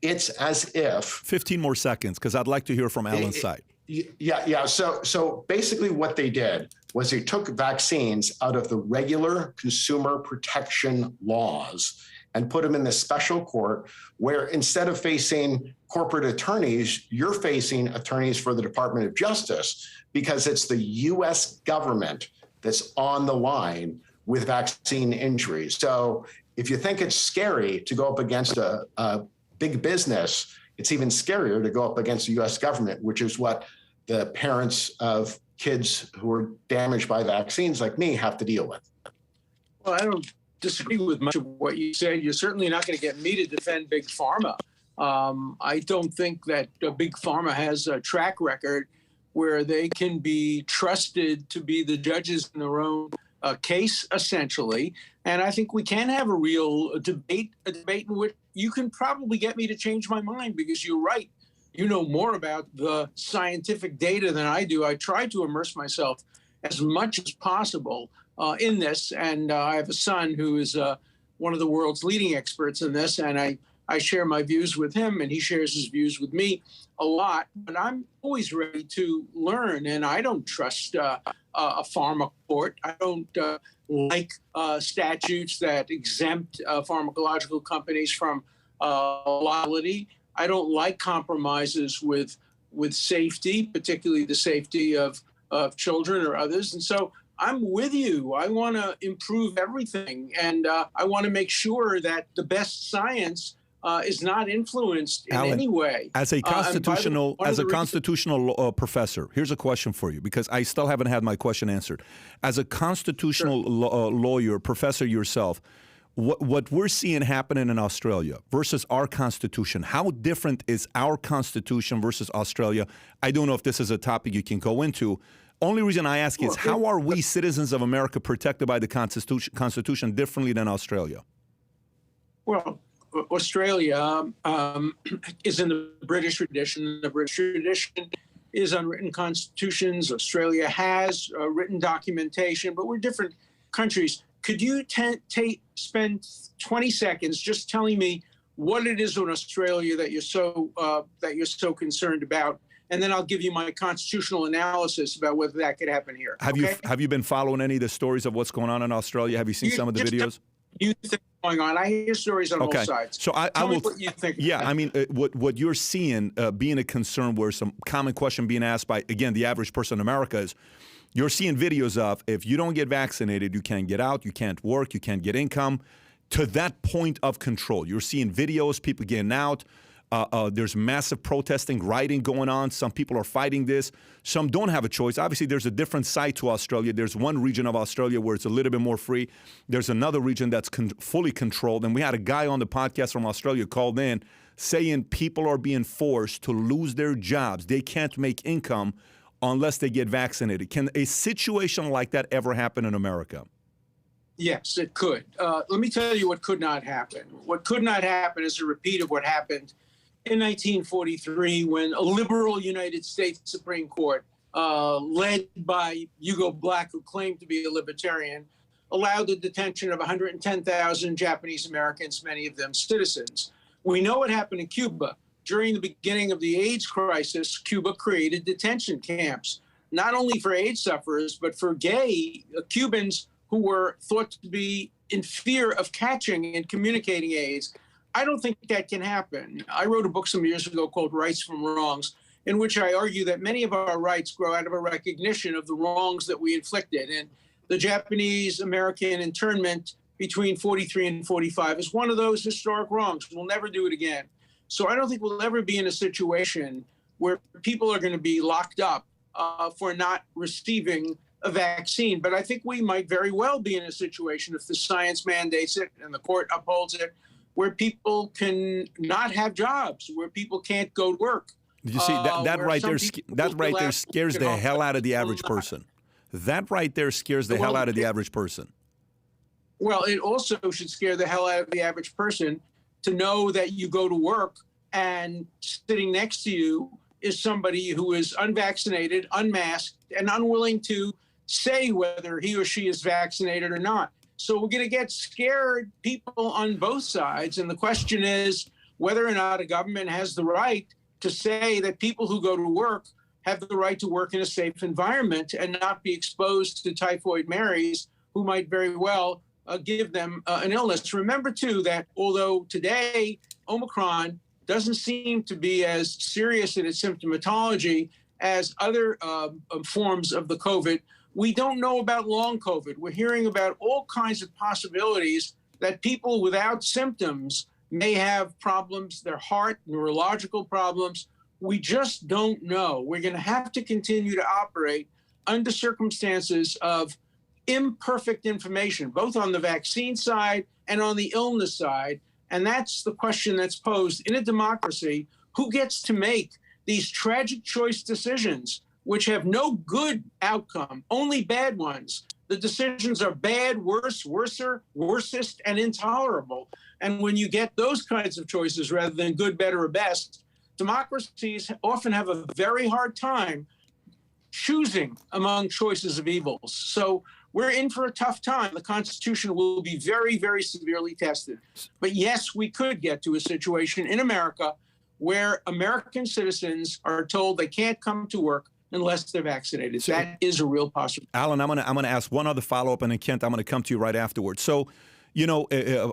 Speaker 2: it's as if
Speaker 1: 15 more seconds, because I'd like to hear from Alan's side.
Speaker 2: Yeah. So basically what they did was they took vaccines out of the regular consumer protection laws and put them in this special court where instead of facing corporate attorneys, you're facing attorneys for the Department of Justice because it's the U.S. government that's on the line with vaccine injuries. So if you think it's scary to go up against a big business, it's even scarier to go up against the U.S. government, which is what the parents of kids who are damaged by vaccines like me have to deal with.
Speaker 3: Well, I don't disagree with much of what you said. You're certainly not going to get me to defend Big Pharma. I don't think that Big Pharma has a track record where they can be trusted to be the judges in their own case, essentially. And I think we can have a real debate in which you can probably get me to change my mind because you're right. You know more about the scientific data than I do. I try to immerse myself as much as possible in this. And I have a son who is one of the world's leading experts in this. And I share my views with him and he shares his views with me a lot. But I'm always ready to learn. And I don't trust a pharma court. I don't like statutes that exempt pharmacological companies from liability. I don't like compromises with safety, particularly the safety of children or others. And so I'm with you. I want to improve everything. And I want to make sure that the best science is not influenced in any way.
Speaker 1: As a constitutional professor, here's a question for you, because I still haven't had my question answered. As a constitutional lawyer, professor yourself, what we're seeing happening in Australia versus our Constitution, how different is our Constitution versus Australia? I don't know if this is a topic you can go into. Only reason I ask is, how are we citizens of America protected by the Constitution differently than Australia?
Speaker 3: Well, Australia is in the British tradition. The British tradition is unwritten constitutions. Australia has written documentation, but we're different countries. Could you spend 20 seconds just telling me what it is in Australia that you're so concerned about, and then I'll give you my constitutional analysis about whether that could happen here.
Speaker 1: Have you been following any of the stories of what's going on in Australia? Have you seen some of the videos?
Speaker 3: You think going on? I hear stories on both sides.
Speaker 1: So I will. What you think? Yeah, I mean, what you're seeing being a concern, where some common question being asked by, again, the average person in America is, you're seeing videos of, if you don't get vaccinated, you can't get out, you can't work, you can't get income, to that point of control. You're seeing videos, people getting out. There's massive protesting, rioting going on. Some people are fighting this. Some don't have a choice. Obviously, there's a different side to Australia. There's one region of Australia where it's a little bit more free. There's another region that's fully controlled. And we had a guy on the podcast from Australia called in saying people are being forced to lose their jobs. They can't make income unless they get vaccinated. Can a situation like that ever happen in America?
Speaker 3: Yes, it could. Let me tell you what could not happen. What could not happen is a repeat of what happened in 1943 when a liberal United States Supreme Court, led by Hugo Black, who claimed to be a libertarian, allowed the detention of 110,000 Japanese Americans, many of them citizens. We know what happened in Cuba. During the beginning of the AIDS crisis, Cuba created detention camps, not only for AIDS sufferers, but for gay Cubans who were thought to be in fear of catching and communicating AIDS. I don't think that can happen. I wrote a book some years ago called Rights from Wrongs, in which I argue that many of our rights grow out of a recognition of the wrongs that we inflicted. And the Japanese American internment between 43 and 45 is one of those historic wrongs. We'll never do it again. So I don't think we'll ever be in a situation where people are going to be locked up for not receiving a vaccine. But I think we might very well be in a situation, if the science mandates it and the court upholds it, where people can not have jobs, where people can't go to work.
Speaker 1: You see, that right there scares the hell out of the average person. That right there scares the hell out of the average person.
Speaker 3: Well, it also should scare the hell out of the average person to know that you go to work and sitting next to you is somebody who is unvaccinated, unmasked, and unwilling to say whether he or she is vaccinated or not. So we're going to get scared people on both sides. And the question is whether or not a government has the right to say that people who go to work have the right to work in a safe environment and not be exposed to typhoid Marys, who might very well give them an illness. Remember, too, that although today Omicron doesn't seem to be as serious in its symptomatology as other forms of the COVID, we don't know about long COVID. We're hearing about all kinds of possibilities that people without symptoms may have problems, their heart, neurological problems. We just don't know. We're going to have to continue to operate under circumstances of imperfect information, both on the vaccine side and on the illness side. And that's the question that's posed in a democracy. Who gets to make these tragic choice decisions, which have no good outcome, only bad ones? The decisions are bad, worse, worser, worsest, and intolerable. And when you get those kinds of choices rather than good, better, or best, democracies often have a very hard time choosing among choices of evils. So we're in for a tough time. The Constitution will be very, very severely tested. But yes, we could get to a situation in America where American citizens are told they can't come to work unless they're vaccinated. So, that is a real possibility.
Speaker 1: Alan, I'm gonna ask one other follow-up, and then Kent, I'm gonna come to you right afterwards. So, you know,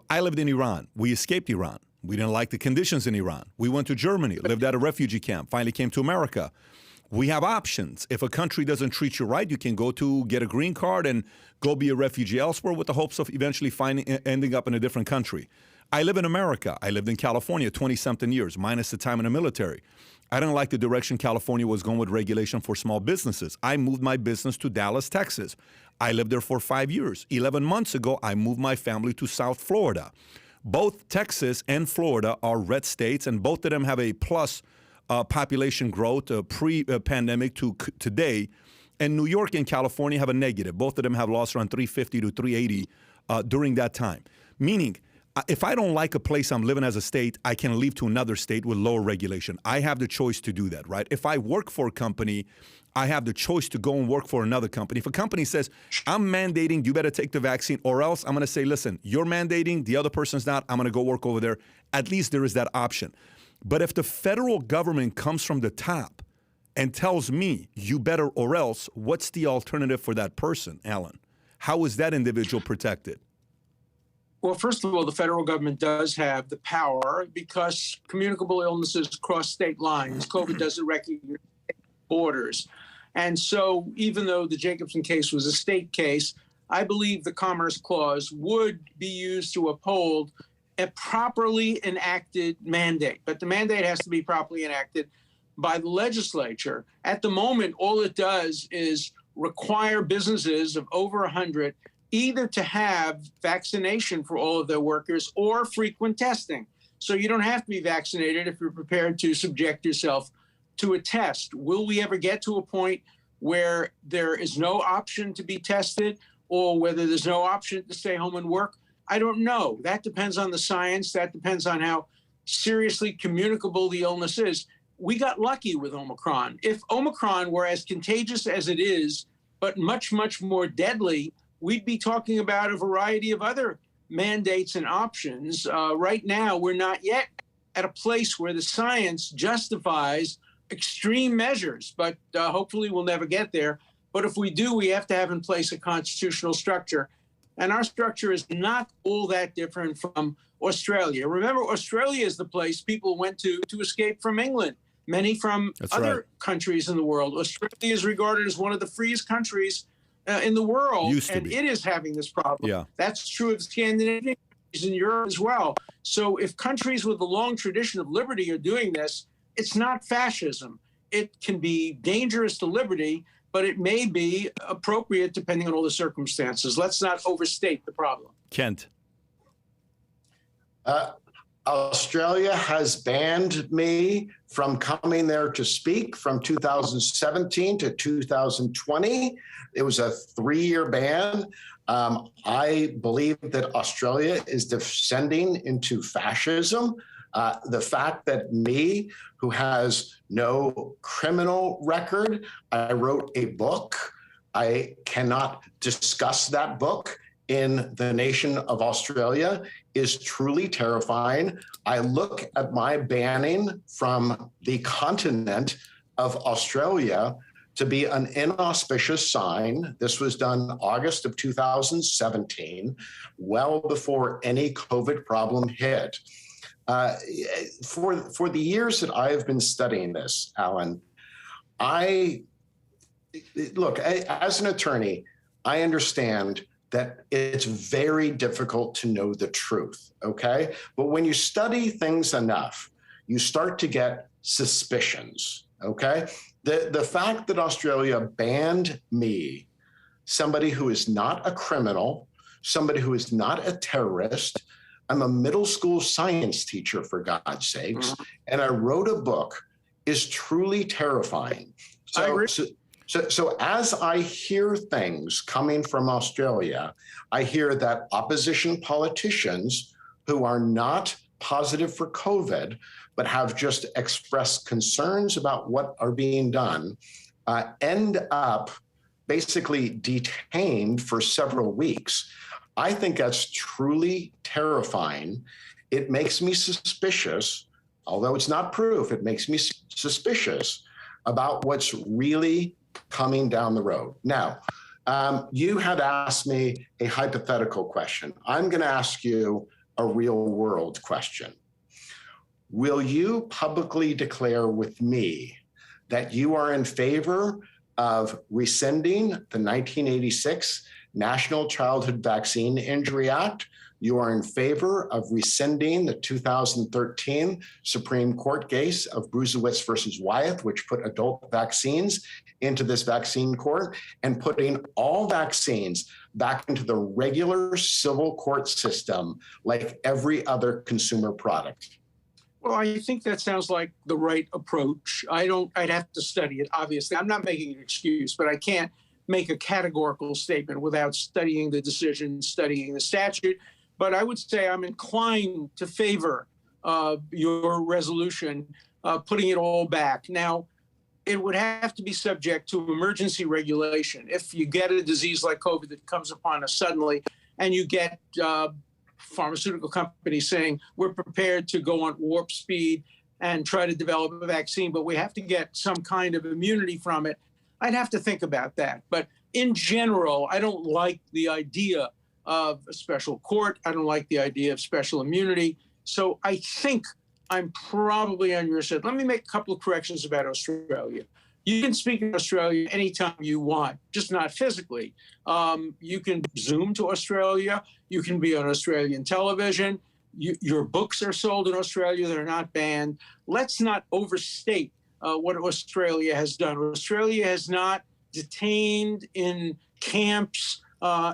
Speaker 1: I lived in Iran. We escaped Iran. We didn't like the conditions in Iran. We went to Germany, lived at a refugee camp, finally came to America. We have options. If a country doesn't treat you right, you can go to get a green card and go be a refugee elsewhere with the hopes of eventually ending up in a different country. I live in America. I lived in California 20-something years, minus the time in the military. I didn't like the direction California was going with regulation for small businesses. I moved my business to Dallas, Texas. I lived there for 5 years. 11 months ago, I moved my family to South Florida. Both Texas and Florida are red states, and both of them have a plus population growth pre-pandemic to today. And New York and California have a negative. Both of them have lost around 350 to 380 during that time. Meaning, if I don't like a place I'm living as a state, I can leave to another state with lower regulation. I have the choice to do that, right? If I work for a company, I have the choice to go and work for another company. If a company says, I'm mandating, you better take the vaccine, or else I'm going to say, listen, you're mandating, the other person's not, I'm going to go work over there. At least there is that option. But if the federal government comes from the top and tells me, you better or else, what's the alternative for that person, Alan? How is that individual protected?
Speaker 3: Well, first of all, the federal government does have the power because communicable illnesses cross state lines. COVID doesn't recognize borders. And so even though the Jacobson case was a state case, I believe the Commerce Clause would be used to uphold a properly enacted mandate. But the mandate has to be properly enacted by the legislature. At the moment, all it does is require businesses of over 100 either to have vaccination for all of their workers or frequent testing. So you don't have to be vaccinated if you're prepared to subject yourself to a test. Will we ever get to a point where there is no option to be tested or whether there's no option to stay home and work? I don't know. That depends on the science. That depends on how seriously communicable the illness is. We got lucky with Omicron. If Omicron were as contagious as it is, but much, much more deadly, we'd be talking about a variety of other mandates and options. Right now, we're not yet at a place where the science justifies extreme measures, but hopefully we'll never get there. But if we do, we have to have in place a constitutional structure. And our structure is not all that different from Australia. Remember, Australia is the place people went to escape from England, many from other countries in the world. Australia is regarded as one of the freest countries in the world, and it is having this problem.
Speaker 1: Yeah.
Speaker 3: That's true of Scandinavian countries in Europe as well. So if countries with a long tradition of liberty are doing this, it's not fascism. It can be dangerous to liberty, but it may be appropriate depending on all the circumstances. Let's not overstate the problem.
Speaker 1: Kent.
Speaker 2: Australia has banned me from coming there to speak from 2017 to 2020. It was a 3-year ban. I believe that Australia is descending into fascism. The fact that me, who has no criminal record, I wrote a book. I cannot discuss that book in the nation of Australia is truly terrifying. I look at my banning from the continent of Australia to be an inauspicious sign. This was done August of 2017, well before any COVID problem hit. For the years that I have been studying this, Alan, as an attorney, I understand that it's very difficult to know the truth, okay? But when you study things enough, you start to get suspicions, okay? The fact that Australia banned me, somebody who is not a criminal, somebody who is not a terrorist, I'm a middle school science teacher, for God's sakes, and I wrote a book, is truly terrifying. So as I hear things coming from Australia, I hear that opposition politicians who are not positive for COVID, but have just expressed concerns about what are being done, end up basically detained for several weeks. I think that's truly terrifying. It makes me suspicious, although it's not proof, it makes me suspicious about what's really coming down the road. Now, you had asked me a hypothetical question. I'm going to ask you a real world question. Will you publicly declare with me that you are in favor of rescinding the 1986 National Childhood Vaccine Injury Act? You are in favor of rescinding the 2013 Supreme Court case of Derschowitz versus Wyeth, which put adult vaccines into this vaccine court, and putting all vaccines back into the regular civil court system like every other consumer product?
Speaker 3: Well, I think that sounds like the right approach. I'd have to study it, obviously. I'm not making an excuse, but I can't make a categorical statement without studying the decision, studying the statute. But I would say I'm inclined to favor your resolution, putting it all back. Now, it would have to be subject to emergency regulation. If you get a disease like COVID that comes upon us suddenly, and you get pharmaceutical companies saying, we're prepared to go on warp speed and try to develop a vaccine, but we have to get some kind of immunity from it, I'd have to think about that. But in general, I don't like the idea of a special court. I don't like the idea of special immunity. So I think I'm probably on your side. Let me make a couple of corrections about Australia. You can speak in Australia anytime you want, just not physically. You can Zoom to Australia. You can be on Australian television. Your books are sold in Australia. They're not banned. Let's not overstate what Australia has done. Australia has not detained in camps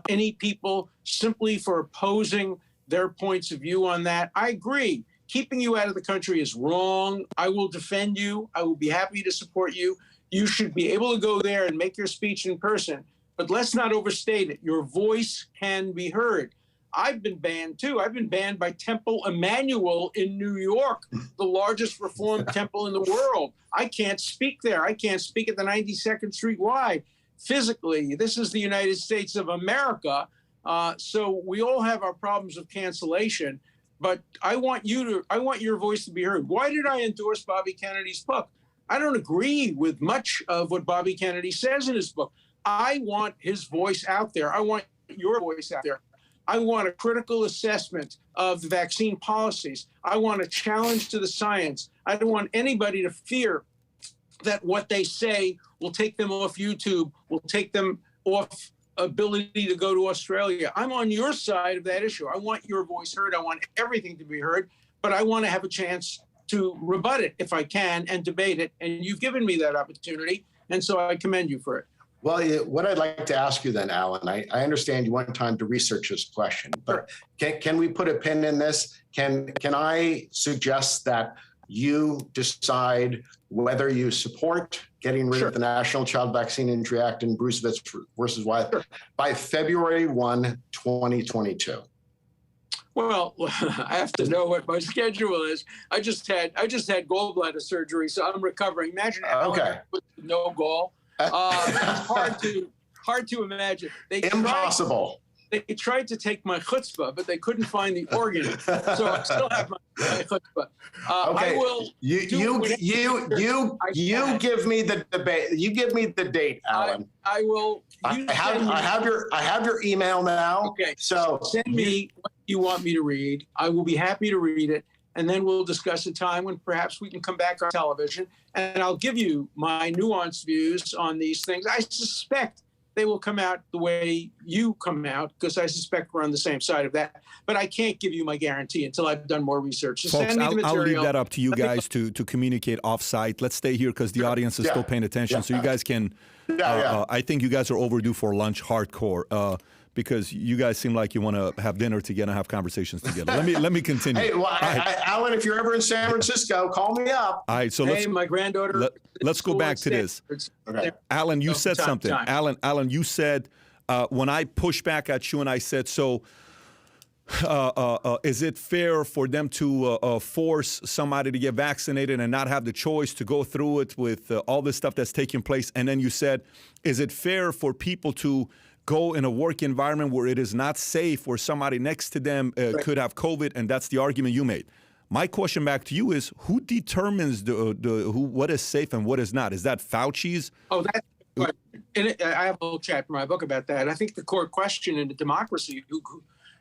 Speaker 3: any people simply for opposing their points of view on that. I agree. Keeping you out of the country is wrong. I will defend you. I will be happy to support you. You should be able to go there and make your speech in person, but let's not overstate it. Your voice can be heard. I've been banned too. I've been banned by Temple Emmanuel in New York, the largest Reformed temple in the world. I can't speak there. I can't speak at the 92nd Street Y physically. This is the United States of America. So we all have our problems of cancellation, but I want your voice to be heard. Why did I endorse Bobby Kennedy's book? I don't agree with much of what Bobby Kennedy says in his book. I want his voice out there. I want your voice out there. I want a critical assessment of the vaccine policies. I want a challenge to the science. I don't want anybody to fear that what they say will take them off YouTube, will take them off ability to go to Australia. I'm on your side of that issue. I want your voice heard. I want everything to be heard, but I want to have a chance to rebut it if I can and debate it. And you've given me that opportunity. And so I commend you for it.
Speaker 2: Well, what I'd like to ask you then, Alan, I understand you want time to research this question, but can we put a pin in this? Can I suggest that you decide whether you support getting rid of the National Child Vaccine Injury Act and Dershowitz versus Wyeth by February 1, 2022?
Speaker 3: Well, I have to know what my schedule is. I just had gallbladder surgery, so I'm recovering. Imagine with no gall. It's hard to imagine.
Speaker 2: Impossible.
Speaker 3: They tried to take my chutzpah, but they couldn't find the organ. So I still have my chutzpah.
Speaker 2: Okay.
Speaker 3: I will.
Speaker 2: You give me the debate. You give me the date, Alan.
Speaker 3: I will.
Speaker 2: I have your email now.
Speaker 3: Okay.
Speaker 2: So
Speaker 3: send me what you want me to read. I will be happy to read it, and then we'll discuss a time when perhaps we can come back on television, and I'll give you my nuanced views on these things. I suspect they will come out the way you come out, because I suspect we're on the same side of that. But I can't give you my guarantee until I've done more research. So
Speaker 1: folks, I'll leave that up to you guys to communicate off-site. Let's stay here because the audience is still paying attention. So you guys can, I think you guys are overdue for lunch hardcore. Because you guys seem like you want to have dinner together and have conversations together. Let me continue.
Speaker 2: Hey, well, Alan, if you're ever in San Francisco, call me up.
Speaker 1: All right, so
Speaker 3: my granddaughter.
Speaker 1: Let's go back to this.
Speaker 2: Okay.
Speaker 1: Alan, you said something. Alan, you said when I pushed back at you and I said, so is it fair for them to force somebody to get vaccinated and not have the choice to go through it with all this stuff that's taking place? And then you said, is it fair for people to go in a work environment where it is not safe, where somebody next to them could have COVID, and that's the argument you made. My question back to you is, who determines what is safe and what is not? Is that Fauci's?
Speaker 3: Oh, I have a whole chapter in my book about that. I think the core question in a democracy,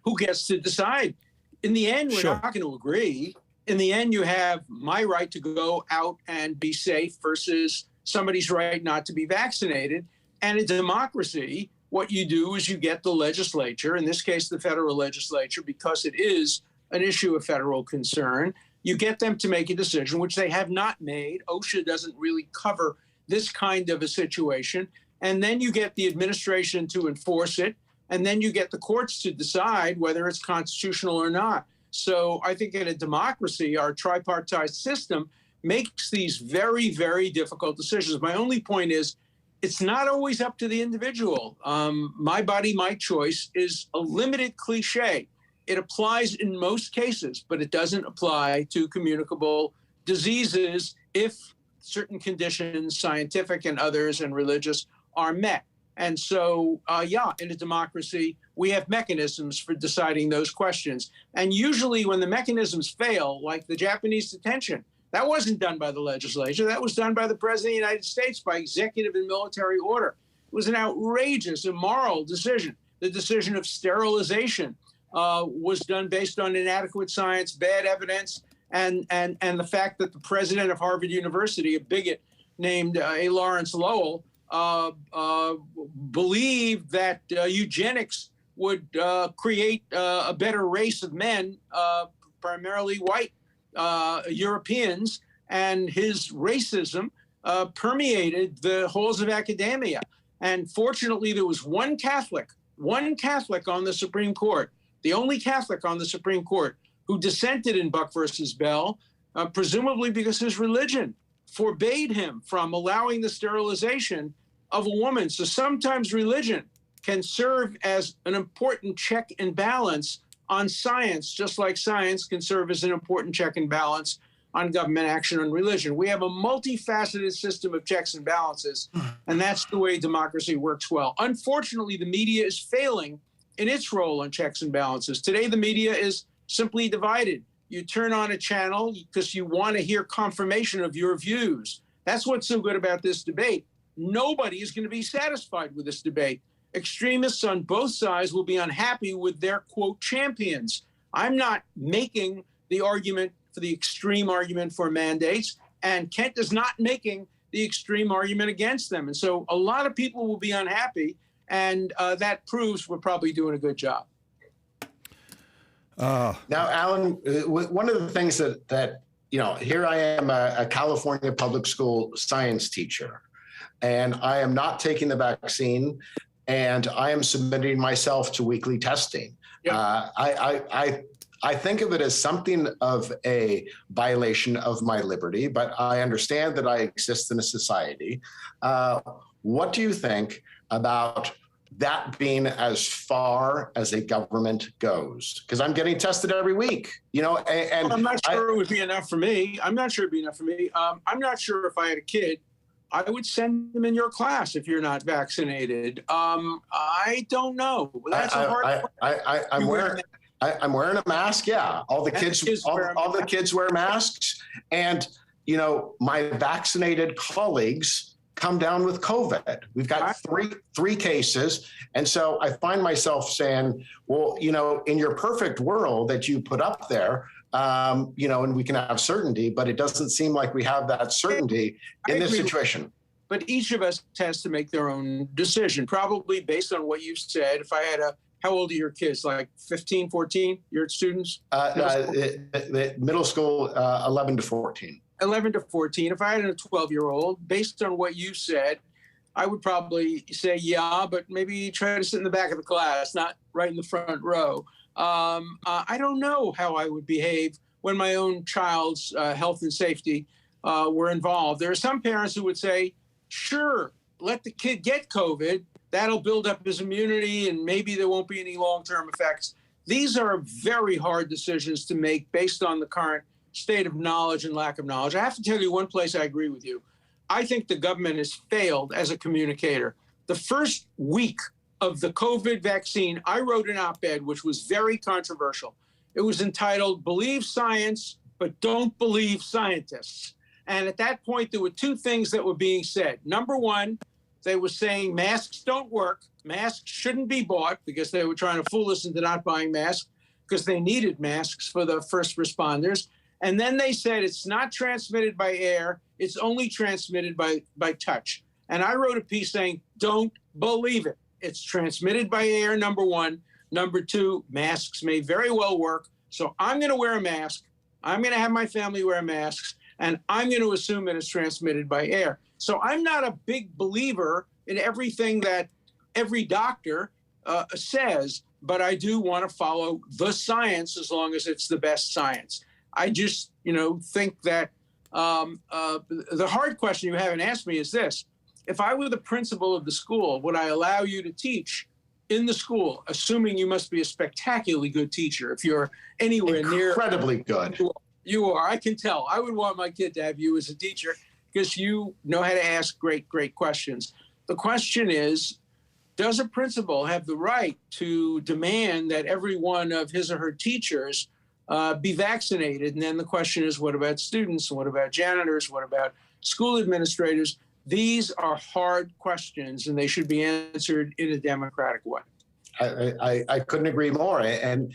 Speaker 3: who gets to decide? In the end, we're not going to agree. In the end, you have my right to go out and be safe versus somebody's right not to be vaccinated. And in democracy, what you do is you get the legislature, in this case, the federal legislature, because it is an issue of federal concern, you get them to make a decision, which they have not made. OSHA doesn't really cover this kind of a situation. And then you get the administration to enforce it. And then you get the courts to decide whether it's constitutional or not. So I think in a democracy, our tripartite system makes these very, very difficult decisions. My only point is, it's not always up to the individual. My body, my choice is a limited cliche. It applies in most cases, but it doesn't apply to communicable diseases if certain conditions, scientific and others and religious, are met. And so, in a democracy, we have mechanisms for deciding those questions. And usually when the mechanisms fail, like the Japanese detention, that wasn't done by the legislature. That was done by the President of the United States by executive and military order. It was an outrageous, immoral decision. The decision of sterilization was done based on inadequate science, bad evidence, and the fact that the president of Harvard University, a bigot named A. Lawrence Lowell, believed that eugenics would create a better race of men, primarily white Europeans, and his racism permeated the halls of academia. And fortunately, there was one Catholic on the Supreme Court, the only Catholic on the Supreme Court, who dissented in Buck versus Bell, presumably because his religion forbade him from allowing the sterilization of a woman. So sometimes religion can serve as an important check and balance on science, just like science can serve as an important check and balance on government action on religion. We have a multifaceted system of checks and balances, and that's the way democracy works well. Unfortunately, the media is failing in its role on checks and balances. Today, the media is simply divided. You turn on a channel because you want to hear confirmation of your views. That's what's so good about this debate. Nobody is going to be satisfied with this debate. Extremists on both sides will be unhappy with their, quote, champions. I'm not making the argument for the extreme argument for mandates, and Kent is not making the extreme argument against them. And so a lot of people will be unhappy, and that proves we're probably doing a good job.
Speaker 2: Now, Alan, one of the things that here I am, a California public school science teacher, and I am not taking the vaccine, and I am submitting myself to weekly testing. Yep. I think of it as something of a violation of my liberty, but I understand that I exist in a society. What do you think about that being as far as a government goes? Because I'm getting tested every week, and
Speaker 3: I'm not sure it would be enough for me. I'm not sure it'd be enough for me. I'm not sure if I had a kid, I would send them in your class if you're not vaccinated. I don't know. That's a hard.
Speaker 2: I'm wearing a mask. Yeah, all the kids wear masks, and my vaccinated colleagues come down with COVID. We've got three cases, and so I find myself saying, well, in your perfect world that you put up there, and we can have certainty, but it doesn't seem like we have that certainty in this situation.
Speaker 3: But each of us has to make their own decision, probably based on what you said. If I had how old are your kids? Like 15, 14, your students?
Speaker 2: Middle school, 11 to 14.
Speaker 3: 11 to 14. If I had a 12-year-old, based on what you said, I would probably say, yeah, but maybe try to sit in the back of the class, not right in the front row. I don't know how I would behave when my own child's health and safety were involved. There are some parents who would say, sure, let the kid get COVID. That'll build up his immunity, and maybe there won't be any long-term effects. These are very hard decisions to make based on the current state of knowledge and lack of knowledge. I have to tell you one place I agree with you. I think the government has failed as a communicator. The first week of the COVID vaccine, I wrote an op-ed which was very controversial. It was entitled, "Believe Science, but Don't Believe Scientists." And at that point, there were two things that were being said. Number one, they were saying masks don't work. Masks shouldn't be bought, because they were trying to fool us into not buying masks because they needed masks for the first responders. And then they said it's not transmitted by air. It's only transmitted by touch. And I wrote a piece saying, don't believe it. It's transmitted by air, number one. Number two, masks may very well work. So I'm going to wear a mask. I'm going to have my family wear masks. And I'm going to assume that it's transmitted by air. So I'm not a big believer in everything that every doctor says, but I do want to follow the science as long as it's the best science. I just, think that the hard question you haven't asked me is this. If I were the principal of the school, would I allow you to teach in the school, assuming you must be a spectacularly good teacher if you're anywhere near...
Speaker 2: Incredibly good.
Speaker 3: You are. I can tell. I would want my kid to have you as a teacher because you know how to ask great questions. The question is, does a principal have the right to demand that every one of his or her teachers be vaccinated? And then the question is, what about students? What about janitors? What about school administrators? These are hard questions, and they should be answered in a democratic way.
Speaker 2: I couldn't agree more. And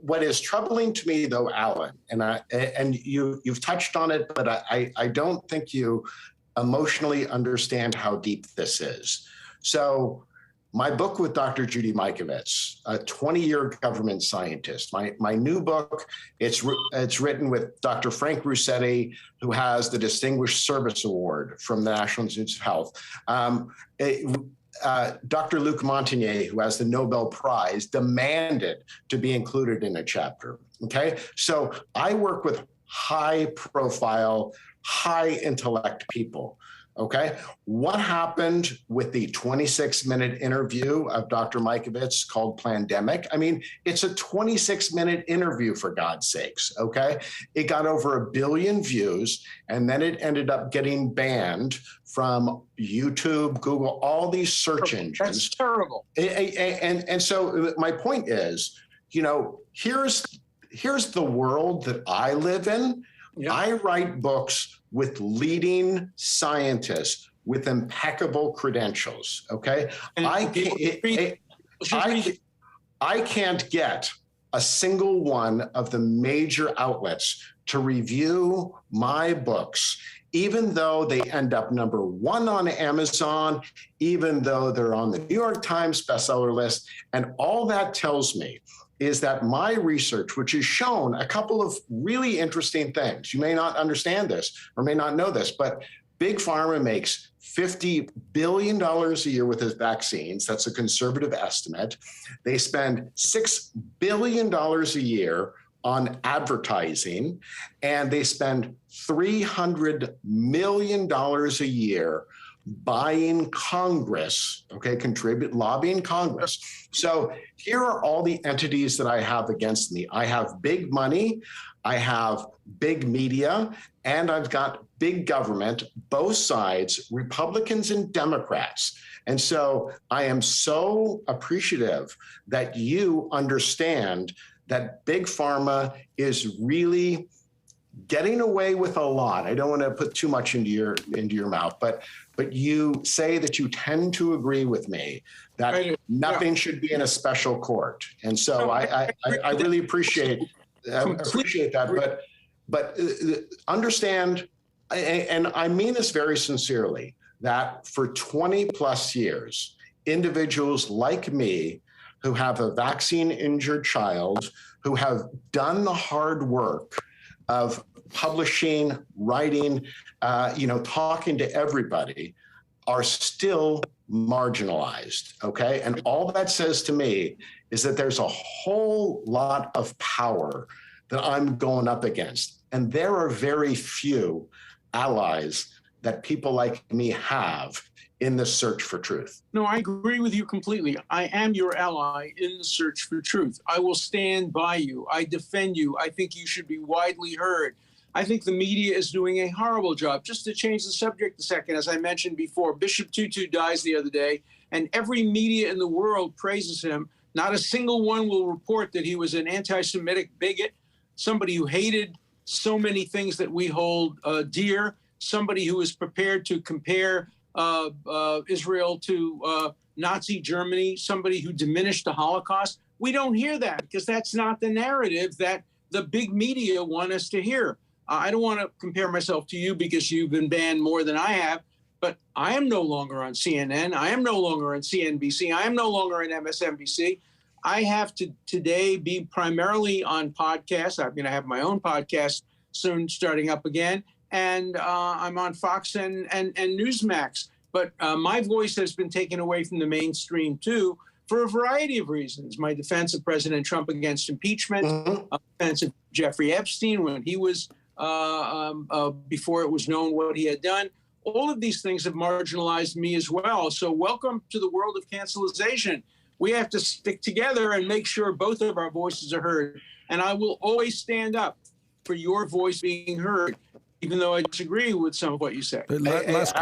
Speaker 2: what is troubling to me, though, Alan, and you've touched on it, but I don't think you emotionally understand how deep this is. So my book with Dr. Judy Mikovits, a 20-year government scientist, my new book, it's written with Dr. Frank Ruscetti, who has the Distinguished Service Award from the National Institutes of Health. Dr. Luc Montagnier, who has the Nobel Prize, demanded to be included in a chapter. Okay, so I work with high-profile high intellect people. Okay. What happened with the 26-minute interview of Dr. Mikovits called Plandemic? I mean, it's a 26-minute interview, for God's sakes. Okay. It got over 1 billion views, and then it ended up getting banned from YouTube, Google, all these search engines.
Speaker 3: That's terrible.
Speaker 2: And so my point is, you know, here's the world that I live in. Yeah. I write books with leading scientists with impeccable credentials. Okay. I can't get a single one of the major outlets to review my books, even though they end up #1 on Amazon, even though they're on the New York Times bestseller list. And all that tells me is that my research, which has shown a couple of really interesting things, you may not understand this or may not know this, but Big Pharma makes $50 billion a year with its vaccines. That's a conservative estimate. They spend $6 billion a year on advertising, and they spend $300 million a year buying Congress, okay, lobbying Congress. So here are all the entities that I have against me. I have big money, I have big media, and I've got big government, both sides, Republicans and Democrats. And so I am so appreciative that you understand that Big Pharma is really getting away with a lot. I don't want to put too much into your mouth, but you say that you tend to agree with me that nothing should be in a special court. And so I really appreciate that. But understand, and I mean this very sincerely, that for 20 plus years, individuals like me who have a vaccine injured child, who have done the hard work of publishing, writing, talking to everybody, are still marginalized, okay? And all that says to me is that there's a whole lot of power that I'm going up against. And there are very few allies that people like me have in the search for truth.
Speaker 3: No, I agree with you completely. I am your ally in the search for truth. I will stand by you. I defend you. I think you should be widely heard. I think the media is doing a horrible job. Just to change the subject a second, as I mentioned before, Bishop Tutu dies the other day, and every media in the world praises him. Not a single one will report that he was an anti-Semitic bigot, somebody who hated so many things that we hold dear, somebody who is prepared to compare Israel to Nazi Germany, somebody who diminished the Holocaust. We don't hear that because that's not the narrative that the big media want us to hear. I don't want to compare myself to you because you've been banned more than I have, but I am no longer on CNN. I am no longer on CNBC. I am no longer on MSNBC. I have to today be primarily on podcasts. I'm going to have my own podcast soon starting up again. And I'm on Fox and Newsmax. But my voice has been taken away from the mainstream, too, for a variety of reasons. My defense of President Trump against impeachment, defense of Jeffrey Epstein when he was, before it was known what he had done. All of these things have marginalized me as well. So welcome to the world of cancelization. We have to stick together and make sure both of our voices are heard. And I will always stand up for your voice being heard, even though I disagree with some of what you say.
Speaker 1: Last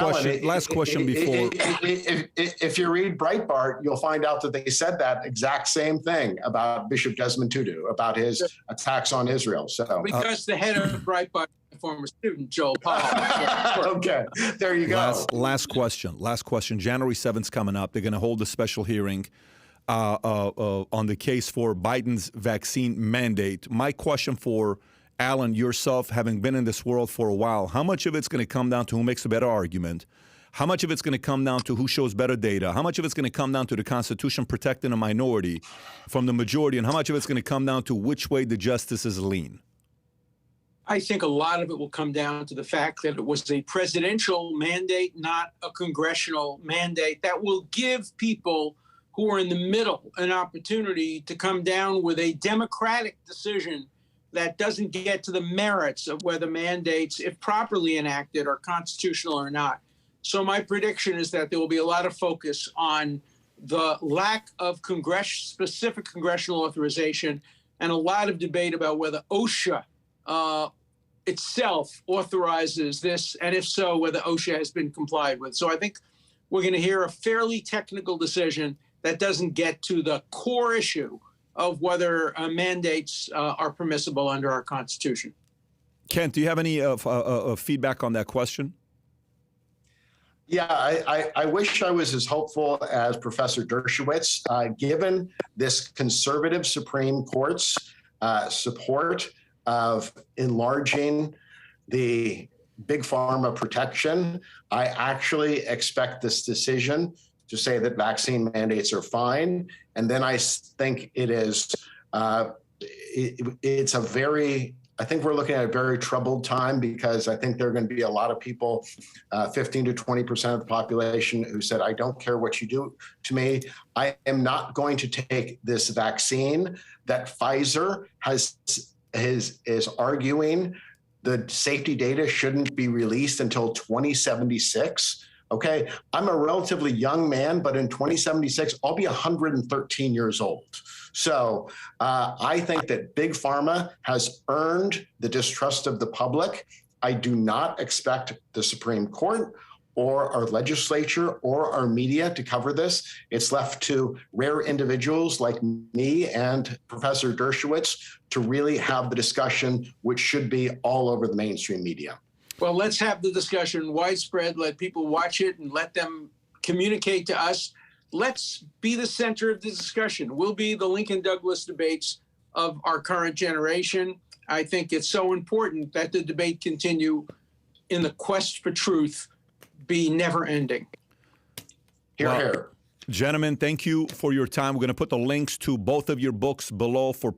Speaker 1: question before.
Speaker 2: If you read Breitbart, you'll find out that they said that exact same thing about Bishop Desmond Tutu, about his attacks on Israel. So
Speaker 3: because the head of Breitbart, former student, Joel Powell.
Speaker 2: Okay, there you go.
Speaker 1: Last question. January 7th coming up. They're going to hold a special hearing on the case for Biden's vaccine mandate. My question for Alan, yourself, having been in this world for a while, how much of it's going to come down to who makes a better argument? How much of it's going to come down to who shows better data? How much of it's going to come down to the Constitution protecting a minority from the majority? And how much of it's going to come down to which way the justices lean?
Speaker 3: I think a lot of it will come down to the fact that it was a presidential mandate, not a congressional mandate, that will give people who are in the middle an opportunity to come down with a democratic decision that doesn't get to the merits of whether mandates, if properly enacted, are constitutional or not. So my prediction is that there will be a lot of focus on the lack of specific congressional authorization and a lot of debate about whether OSHA itself authorizes this, and if so, whether OSHA has been complied with. So I think we're going to hear a fairly technical decision that doesn't get to the core issue of whether mandates are permissible under our Constitution.
Speaker 1: Kent, do you have any feedback on that question?
Speaker 2: Yeah, I wish I was as hopeful as Professor Dershowitz. Given this conservative Supreme Court's support of enlarging the big pharma protection, I actually expect this decision to say that vaccine mandates are fine. And then I think it is, it's a very, I think we're looking at a very troubled time, because I think there are going to be a lot of people, 15 to 20% of the population, who said, I don't care what you do to me. I am not going to take this vaccine that Pfizer is arguing the safety data shouldn't be released until 2076. Okay, I'm a relatively young man, but in 2076, I'll be 113 years old. So I think that big pharma has earned the distrust of the public. I do not expect the Supreme Court or our legislature or our media to cover this. It's left to rare individuals like me and Professor Dershowitz to really have the discussion, which should be all over the mainstream media.
Speaker 3: Well, let's have the discussion widespread, let people watch it and let them communicate to us. Let's be the center of the discussion. We'll be the Lincoln Douglas debates of our current generation. I think it's so important that the debate continue in the quest for truth be never ending.
Speaker 2: Hear, hear.
Speaker 1: Gentlemen, thank you for your time. We're going to put the links to both of your books below for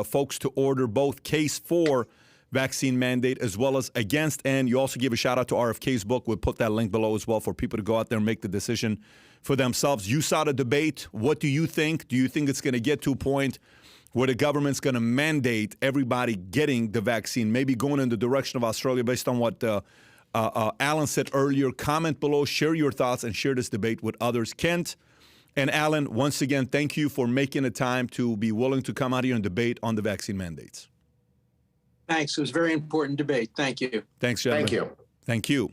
Speaker 1: folks to order, both Case for Vaccine Mandate as well as Against. And you also give a shout out to RFK's book. We'll put that link below as well for people to go out there and make the decision for themselves. You saw the debate. What do you think? Do you think it's going to get to a point where the government's going to mandate everybody getting the vaccine, maybe going in the direction of Australia based on what Alan said earlier? Comment below, share your thoughts, and share this debate with others. Kent and Alan, once again, thank you for making the time to be willing to come out here and debate on the vaccine mandates.
Speaker 3: Thanks. It was a very important debate. Thank you.
Speaker 1: Thanks, gentlemen.
Speaker 2: Thank you.
Speaker 1: Thank you.